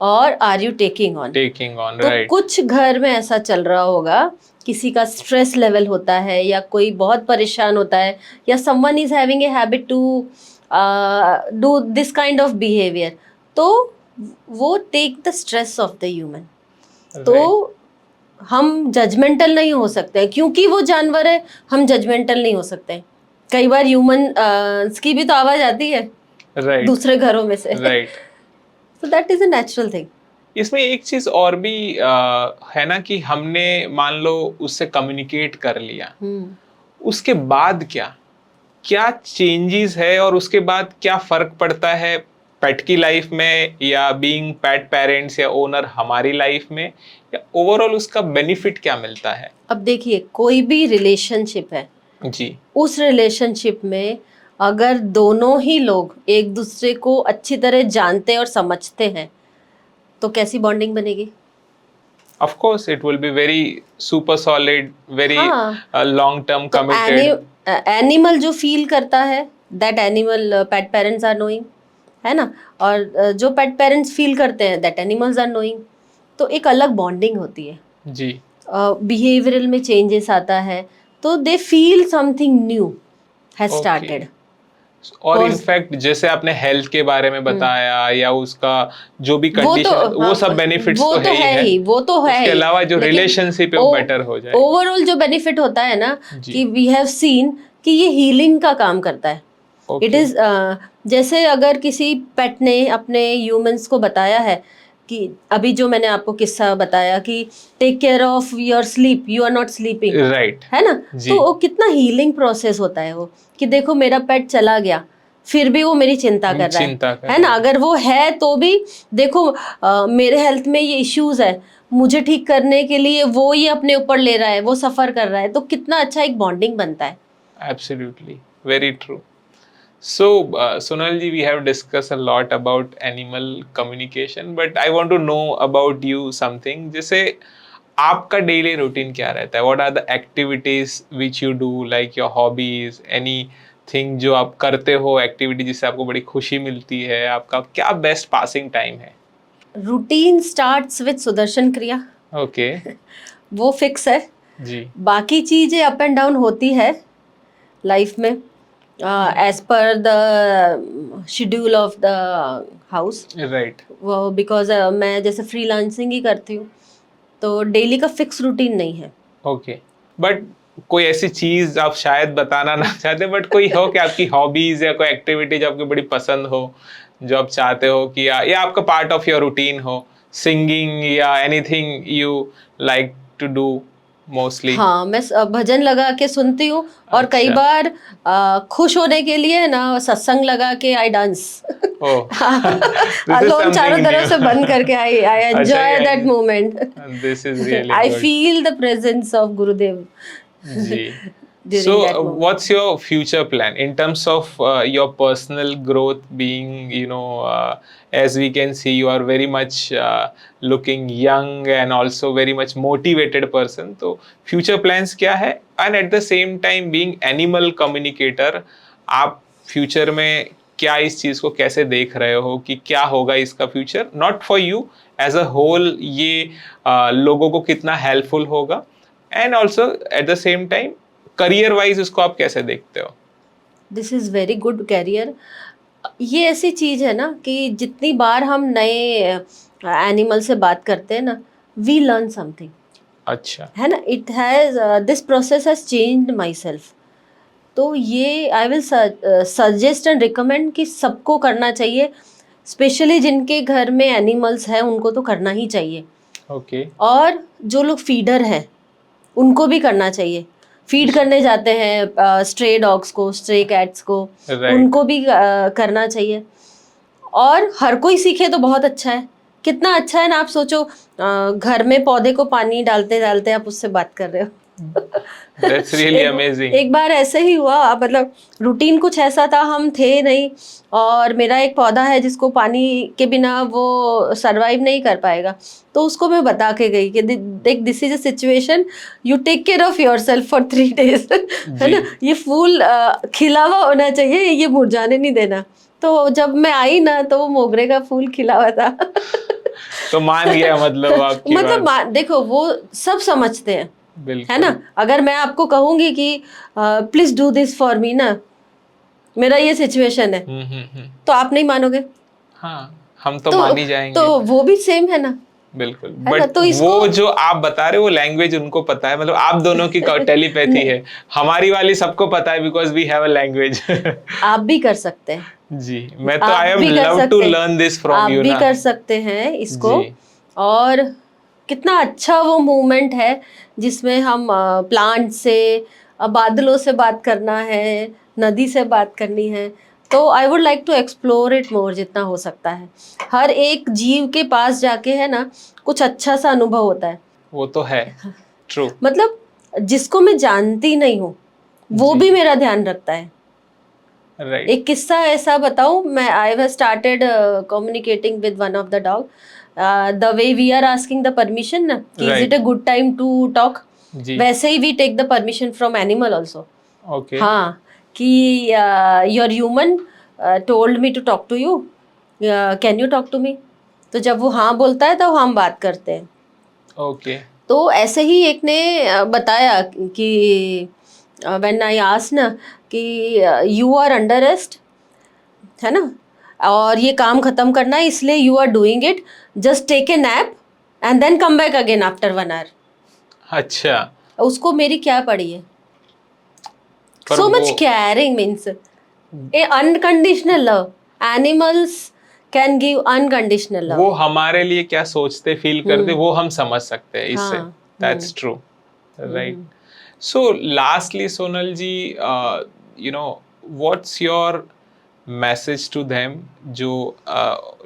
or are you taking on. तो right. कुछ घर में ऐसा चल रहा होगा, किसी का स्ट्रेस लेवल होता है, या कोई बहुत परेशान होता है, या someone is having a habit to do this kind of behaviour, तो वो take the stress of the human. तो हम जजमेंटल नहीं हो सकते, क्योंकि वो जानवर है, हम जजमेंटल नहीं हो सकते। कई बार ह्यूमन की भी तो आवाज आती है दूसरे घरों में से, so that is a natural thing। इसमें एक चीज और भी है ना कि हमने मान लो उससे कम्युनिकेट कर लिया, उसके बाद क्या चेंजेस है, और उसके बाद क्या फर्क पड़ता है पेट की लाइफ में, या बीइंग पेट पेरेंट्स या ओनर हमारी लाइफ में, या ओवरऑल उसका बेनिफिट क्या मिलता है? अब देखिए, कोई भी रिलेशनशिप है जी, उस रिलेशनशिप में अगर दोनों ही लोग एक दूसरे को अच्छी तरह जानते और समझते हैं, तो कैसी बॉन्डिंग बनेगी? Of course, it will be very super solid, very long term committed। Animal जो फील करता है, that animal pet parents are knowing, है ना? और जो पेट पेरेंट्स फील करते हैं, दैट एनिमल्स आर नोइंग। तो एक अलग बॉन्डिंग होती है जी। बिहेवियरल में चेंजेस आता है, तो they feel something new has started. और इनफैक्ट जैसे आपने हेल्थ के बारे में बताया या उसका जो भी वो कंडीशन तो वो सब बेनिफिट्स वो तो तो है ही, वो तो है उसके ही, अलावा जो लेकिन रिलेशनशिप है वो बेटर हो जाए। ओवरऑल जो बेनिफिट होता है ना जी। कि वी हैव सीन कि ये हीलिंग का काम करता है। It okay. इज जैसे अगर किसी पेट ने अपने ह्यूमंस को बताया है कि अभी जो मैंने आपको किस्सा बताया कि take care of your sleep, you are not sleeping, right. है ना, जी। तो वो कितना हीलिंग प्रोसेस होता है वो कि देखो मेरा पेट चला गया फिर भी वो मेरी चिंता कर रहा चिंता कर है ना, अगर वो है तो भी देखो मेरे हेल्थ में ये इश्यूज है, मुझे ठीक करने के लिए वो ही अपने ऊपर ले रहा है, वो सफर कर रहा है, तो कितना अच्छा एक बॉन्डिंग बनता है। Absolutely, very true. So, Sonal ji, we have discussed a lot about animal communication, but I want to know about you something. जैसे आपका डेली रूटीन क्या रहता है? What are the activities which you do, like your hobbies, anything जो आप करते हो, एक्टिविटी जिससे आपको बड़ी खुशी मिलती है, आपका क्या बेस्ट पासिंग टाइम है? रूटीन स्टार्ट्स विद सुदर्शन क्रिया, ओके। वो फिक्स है। जी। बाकी चीजें अप एंड डाउन होती है लाइफ में as per the schedule of the house. Right. वो बिकॉज मैं जैसे फ्रीलांसिंग ही करती हूँ तो डेली का फिक्स रूटीन नहीं है। ओके। बट कोई ऐसी चीज आप शायद बताना ना चाहते, बट कोई हो कि आपकी हॉबीज या कोई एक्टिविटी जो आपको बड़ी पसंद हो, जो आप चाहते हो कि या आपका पार्ट ऑफ योर रूटीन हो, सिंगिंग या anything you like to do mostly? हाँ, मैं भजन लगा के सुनती हूँ और कई अच्छा। बार खुश होने के लिए ना सत्संग लगा के I dance. Oh, this is alone चारों something तरफ new. से बंद करके आई एंजॉय अच्छा, that moment. this is really I good. Feel the presence of Gurudev ji. So, during that moment. what's your future plan in terms of your personal growth? Being, as we can see, you are very much looking young and also very much motivated person. तो future plans क्या है? And at the same time, being animal communicator, आप future में क्या इस चीज को कैसे देख रहे हो कि क्या होगा इसका future, not for you as a whole, ये लोगों को कितना हेल्पफुल होगा, and also at the same time career wise उसको आप कैसे देखते हो? This is very good career. ये ऐसी चीज है ना कि जितनी बार हम नए एनिमल से बात करते हैं ना, वी लर्न समथिंग, अच्छा। है ना। It has this process has changed my self. तो ये I will suggest and recommend कि सबको करना चाहिए, स्पेशली जिनके घर में एनिमल्स हैं उनको तो करना ही चाहिए। ओके। और जो लोग फीडर हैं उनको भी करना चाहिए, फीड करने जाते हैं स्ट्रे डॉग्स को, स्ट्रे कैट्स को, Right. उनको भी करना चाहिए। और हर कोई सीखे तो बहुत अच्छा है। कितना अच्छा है ना, आप सोचो घर में पौधे को पानी डालते डालते आप उससे बात कर रहे हो। That's really amazing. एक बार ऐसे ही हुआ, मतलब रूटीन कुछ ऐसा था, हम थे नहीं और मेरा एक पौधा है जिसको पानी के बिना वो सरवाइव नहीं कर पाएगा, तो उसको मैं बता के गई कि देख this is a situation, you take care of yourself for 3 days, है ना। ये फूल खिला हुआ होना चाहिए, ये मुरझाने नहीं देना। तो जब मैं आई ना तो वो मोगरे का फूल खिला हुआ था। तो मान गया मतलब आपकी बात। देखो वो सब समझते हैं, बिल्कुल। है ना। अगर मैं आपको कहूंगी कि please do this for me ना, मेरा ये सिचुएशन है, तो आप नहीं मानोगे। हाँ, हम तो मान ही जाएंगे। तो वो भी सेम है ना। बिल्कुल। है ना, बट तो वो जो आप बता रहे हो वो लैंग्वेज उनको पता है, मतलब आप दोनों की टेलीपैथी है। हमारी वाली सबको पता है because we have a language. आप भी कर सकते हैं जी, मैं तो आप आई एम भी कर लव टू सकते हैं, लर्न दिस फ्रॉम आप यू भी ना। कर सकते हैं इसको। जी। और कितना अच्छा वो मूवमेंट है जिसमें हम प्लांट से, बादलों से बात करना है, नदी से बात करनी है। तो I would like to explore it more जितना हो सकता है। हर एक जीव के पास जाके है ना कुछ अच्छा सा अनुभव होता है। वो तो है, ट्रू। मतलब जिसको मैं जानती नहीं हूँ वो भी मेरा ध्यान रखता है। राइट। एक किस्सा ऐसा बताऊं, मैं I have started communicating with one of the dog, the way we are asking the permission ना कि is it a good time to talk, वैसे ही we take the permission from animal also. Okay. हाँ, कि your human told me to talk to you, can you talk to me. तो जब वो हाँ बोलता है तो हम बात करते हैं। ओके। तो ऐसे ही एक ने बताया कि व्हेन आई आस्क्ड ना कि यू आर अंडर रेस्ट, है ना, और ये काम खत्म करना है, इसलिए you are doing it, just take a nap and then come back again after 1 hour। अच्छा, उसको मेरी क्या पड़ी है? पर सो मच वो caring means a unconditional love. Animals can give unconditional love. वो हमारे लिए क्या सोचते फील करते वो हम समझ सकते हैं इससे। हाँ। That's true, right. So lastly Sonal ji, you know, what's your message to them जो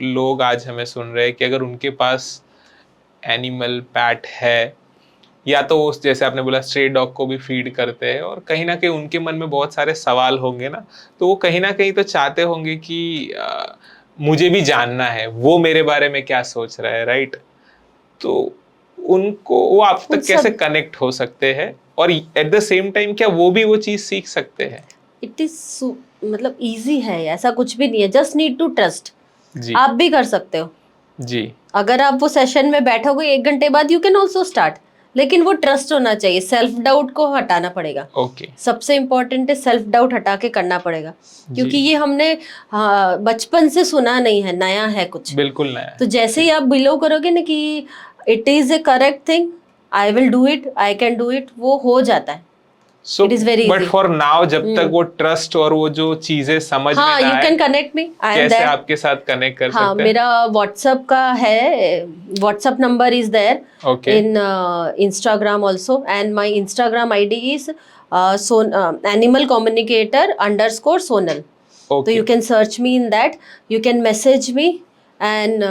लोग आज हमें सुन रहे हैं कि अगर उनके पास एनिमल पैट है, या तो उस जैसे आपने बोला स्ट्रे डॉग को भी फीड करते हैं, और कहीं ना कहीं उनके मन में बहुत सारे सवाल होंगे ना, तो वो कहीं ना कहीं तो चाहते होंगे कि मुझे भी जानना है वो मेरे बारे में क्या सोच रहा है, राइट? तो उनको वो आप उन तक कैसे सब कनेक्ट हो सकते हैं, और एट द सेम टाइम क्या वो भी वो चीज सीख सकते हैं? इट इज मतलब इजी है, ऐसा कुछ भी नहीं है, जस्ट नीड टू ट्रस्ट। जी आप भी कर सकते हो। जी। अगर आप वो सेशन में बैठोगे 1 घंटे बाद, यू कैन ऑल्सो स्टार्ट, लेकिन वो ट्रस्ट होना चाहिए। सेल्फ डाउट को हटाना पड़ेगा। ओके। सबसे इम्पोर्टेंट है, सेल्फ डाउट हटा के करना पड़ेगा, क्योंकि जी, ये हमने बचपन से सुना नहीं है, नया है कुछ। बिल्कुल नया है। तो जैसे ही आप बिलो करोगे ना कि it is A correct thing, I will do it, I can do it, वो हो जाता है। So it is very but easy. For now जब तक वो ट्रस्ट और वो जो चीजें समझ में हाँ, ना यू आए, can connect me, I am कैसे देयर। आपके साथ कनेक्ट कर हाँ, सकते हैं? मेरा व्हाट्सएप का है, WhatsApp number is there okay in Instagram also, and my Instagram ID is animal communicator underscore Sonal. तो okay, you can search me in that, you can message me and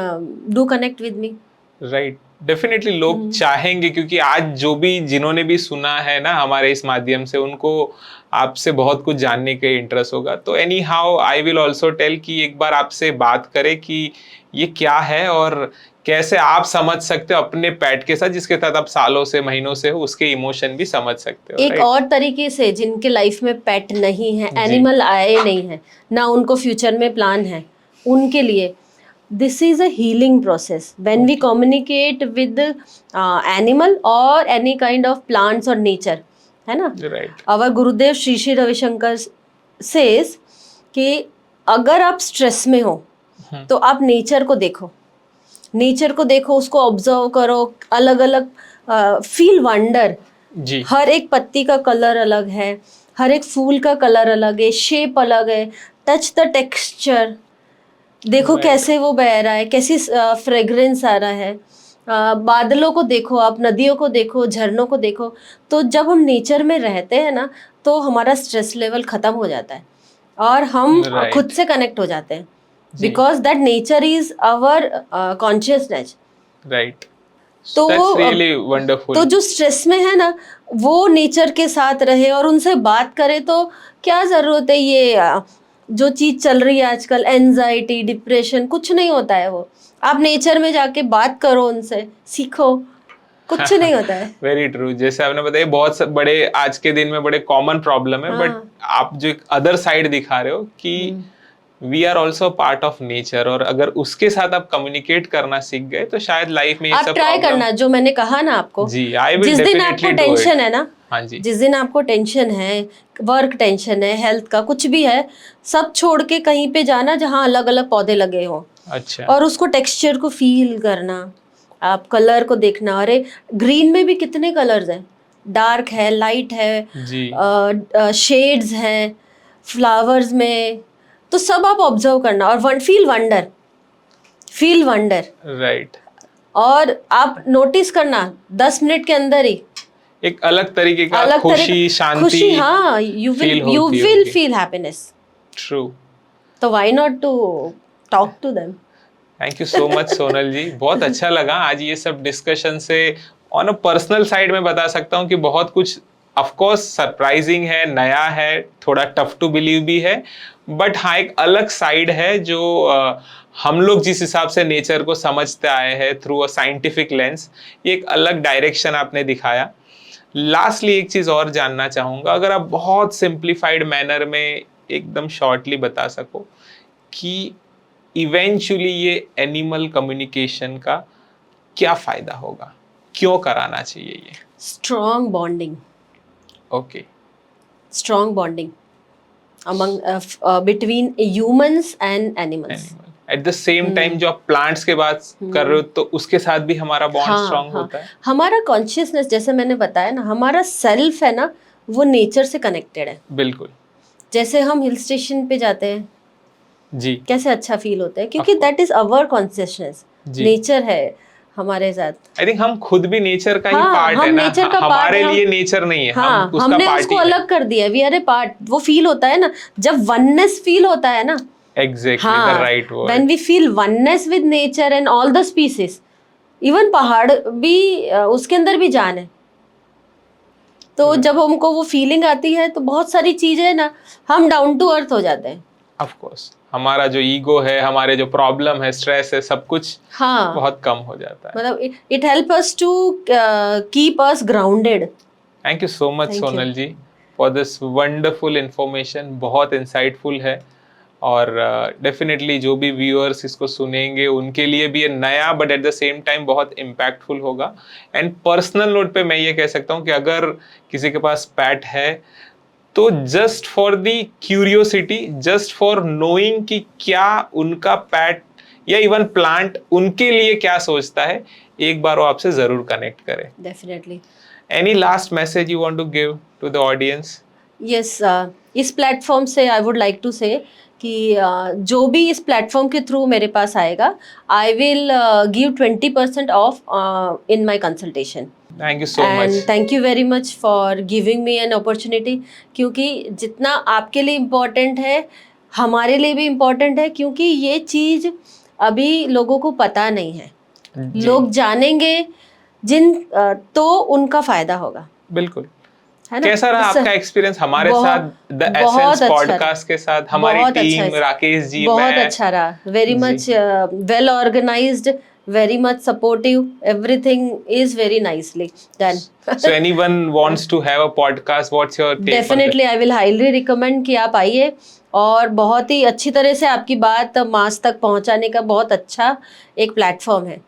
do connect with me. Right. Definitely लोग चाहेंगे, क्योंकि आज जो भी जिन्होंने भी सुना है ना हमारे इस माध्यम से, उनको आपसे बहुत कुछ जानने का इंटरेस्ट होगा। तो anyhow I will also tell कि एक बार आपसे बात करें कि ये क्या है और कैसे आप समझ सकते हो अपने पेट के साथ, जिसके साथ आप सालों से महीनों से हो, उसके इमोशन भी समझ सकते हो, एक राइट? और तरीके से, जिनके लाइफ में पेट नहीं है, जी एनिमल आए नहीं है ना, उनको फ्यूचर में प्लान है, उनके लिए this is a healing process when we communicate with animal or any kind of plants or nature, है ना। Right. our Gurudev Shri Shri Ravishankar says कि अगर आप स्ट्रेस में हो तो आप नेचर को देखो, नेचर को देखो, उसको ऑब्जर्व करो, अलग अलग फील वंडर। जी हर एक पत्ती का कलर अलग है, हर एक फूल का कलर अलग है, शेप अलग है, टच द टेक्सचर, देखो Right. कैसे वो बह रहा है, कैसी फ्रेग्रेंस आ रहा है। बादलों को देखो, आप नदियों को देखो, झरनों को देखो। तो जब हम नेचर में रहते हैं ना, तो हमारा स्ट्रेस लेवल खत्म हो जाता है और हम Right. खुद से कनेक्ट हो जाते हैं, जी। Because that nature is our consciousness. Right. तो दैट्स वो रियली वंडरफुल। तो जो स्ट्रेस में है ना, वो नेचर के साथ रहे और उनसे बात करे। तो क्या ज़रूरत है ये जो चीज़ चल रही है आजकल, एंजाइटी, डिप्रेशन, कुछ नहीं होता है वो। आप नेचर में जाके बात करो, उनसे सीखो, कुछ नहीं होता है। Very true. जैसे आपने बताया, बहुत बड़े आज के दिन में बड़े कॉमन प्रॉब्लम है, बट हाँ। आप जो एक अदर साइड दिखा रहे हो कि we are also part of nature, और अगर उसके साथ आप कम्युनिकेट करना सीख गए तो शायद लाइफ में ये आप सब ट्राई प्रॉब्लम। करना, जो मैंने कहा ना आपको। जी, आई विल जिस दिन आपको डेफिनेटली डू टेंशन इट। है ना, हाँ जी। जिस दिन आपको टेंशन है, वर्क टेंशन है, हेल्थ का कुछ भी है, सब छोड़ के कहीं पे जाना जहाँ अलग अलग पौधे लगे हों, अच्छा। और उसको टेक्सचर को फील करना, आप कलर को देखना। अरे ग्रीन में भी कितने कलर्स हैं, डार्क है, लाइट है, जी शेड्स हैं फ्लावर्स में। तो सब आप ऑब्जर्व करना और फील वंडर। राइट। और आप नोटिस करना 10 मिनट के अंदर ही एक अलग तरीके का अलग खुशी, शांति, खुशी, हाँ, you will feel happiness. True. तो why not to talk to them. Thank you so much Sonal ji, बहुत अच्छा लगा आज ये सब डिस्कशन से। ऑन अ पर्सनल साइड में बता सकता हूँ कि बहुत कुछ ऑफ कोर्स सरप्राइजिंग है, नया है, थोड़ा टफ टू बिलीव भी है, बट हाँ एक अलग साइड है जो हम लोग जिस हिसाब से नेचर को समझते आए हैं थ्रू अ साइंटिफिक लेंस, ये एक अलग डायरेक्शन आपने दिखाया। लास्टली एक चीज और जानना चाहूंगा, अगर आप बहुत सिंप्लीफाइड मैनर में एकदम शॉर्टली बता सको कि इवेंचुअली ये एनिमल कम्युनिकेशन का क्या फायदा होगा, क्यों कराना चाहिए ये? Strong bonding, okay. Strong bonding. among between humans and animals. Eight the same time जो आप प्लांट्स के बात कर रहे हो तो उसके साथ भी हमारा बॉन्ड हाँ, स्ट्रांग हाँ, होता है। हमारा कॉन्शियसनेस, जैसे मैंने बताया ना, हमारा सेल्फ है ना, वो नेचर से कनेक्टेड है। बिल्कुल। जैसे हम हिल स्टेशन पे जाते हैं जी। कैसे अच्छा फील होता है, क्योंकि that is our consciousness, nature है हमारे साथ। आई थिंक हम खुद भी नेचर का ही हाँ, पार्ट है हम ना, नेचर का हमारे पार्ट लिए नेचर नहीं है, हाँ, हम उसका हमने पार्ट उसको ही है। अलग कर दिया, वी आर ए पार्ट। वो फील होता है ना जब वननेस फील होता है ना, exactly the right word, when we feel oneness with nature and all the species, even पहाड़ भी उसके अंदर भी जान है। तो जब हमको वो फीलिंग आती है तो बहुत सारी चीजें ना, हम डाउन टू अर्थ हो जाते हैं। ऑफ कोर्स हमारा जो ईगो है, हमारे जो प्रॉब्लम है, स्ट्रेस है, सब कुछ बहुत कम हो जाता है। मतलब it help us to keep us grounded. Thank you so much Sonal ji for this wonderful information, बहुत इंसाइटफुल है और डेफिनेटली जो भी व्यूअर्स इसको सुनेंगे उनके लिए भी ये नया but at the same time बहुत इम्पैक्टफुल होगा। एंड पर्सनल नोट पे मैं ये कह सकता हूँ कि अगर किसी के पास पैट है तो just for the curiosity, just for knowing कि क्या उनका पैट या इवन प्लांट उनके लिए क्या सोचता है, एक बार वो आपसे जरूर कनेक्ट करे। Definitely. Any last message you want to give to the audience? Yes, इस प्लेटफॉर्म से आई वुड लाइक टू से कि जो भी इस प्लेटफॉर्म के थ्रू मेरे पास आएगा, आई will give 20% of in my consultation. Thank you so much and thank you very much for giving me an opportunity, क्योंकि जितना आपके लिए इम्पोर्टेंट है हमारे लिए भी इम्पोर्टेंट है, क्योंकि ये चीज़ अभी लोगों को पता नहीं है। लोग जानेंगे तो उनका फायदा होगा। बिल्कुल। है ना? कैसा रहा आपका एक्सपीरियंस हमारे साथ द एसेंस पॉडकास्ट के साथ? हमारी टीम, राकेश जी, बहुत अच्छा रहा, very much well organised, very much supportive, everything is very nicely done. So anyone wants to have a podcast, what's your take? Definitely I will highly recommend कि आप आइए, और बहुत ही अच्छी तरह से आपकी बात मास तक पहुंचाने का बहुत अच्छा एक प्लेटफॉर्म है।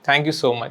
Thank you so much.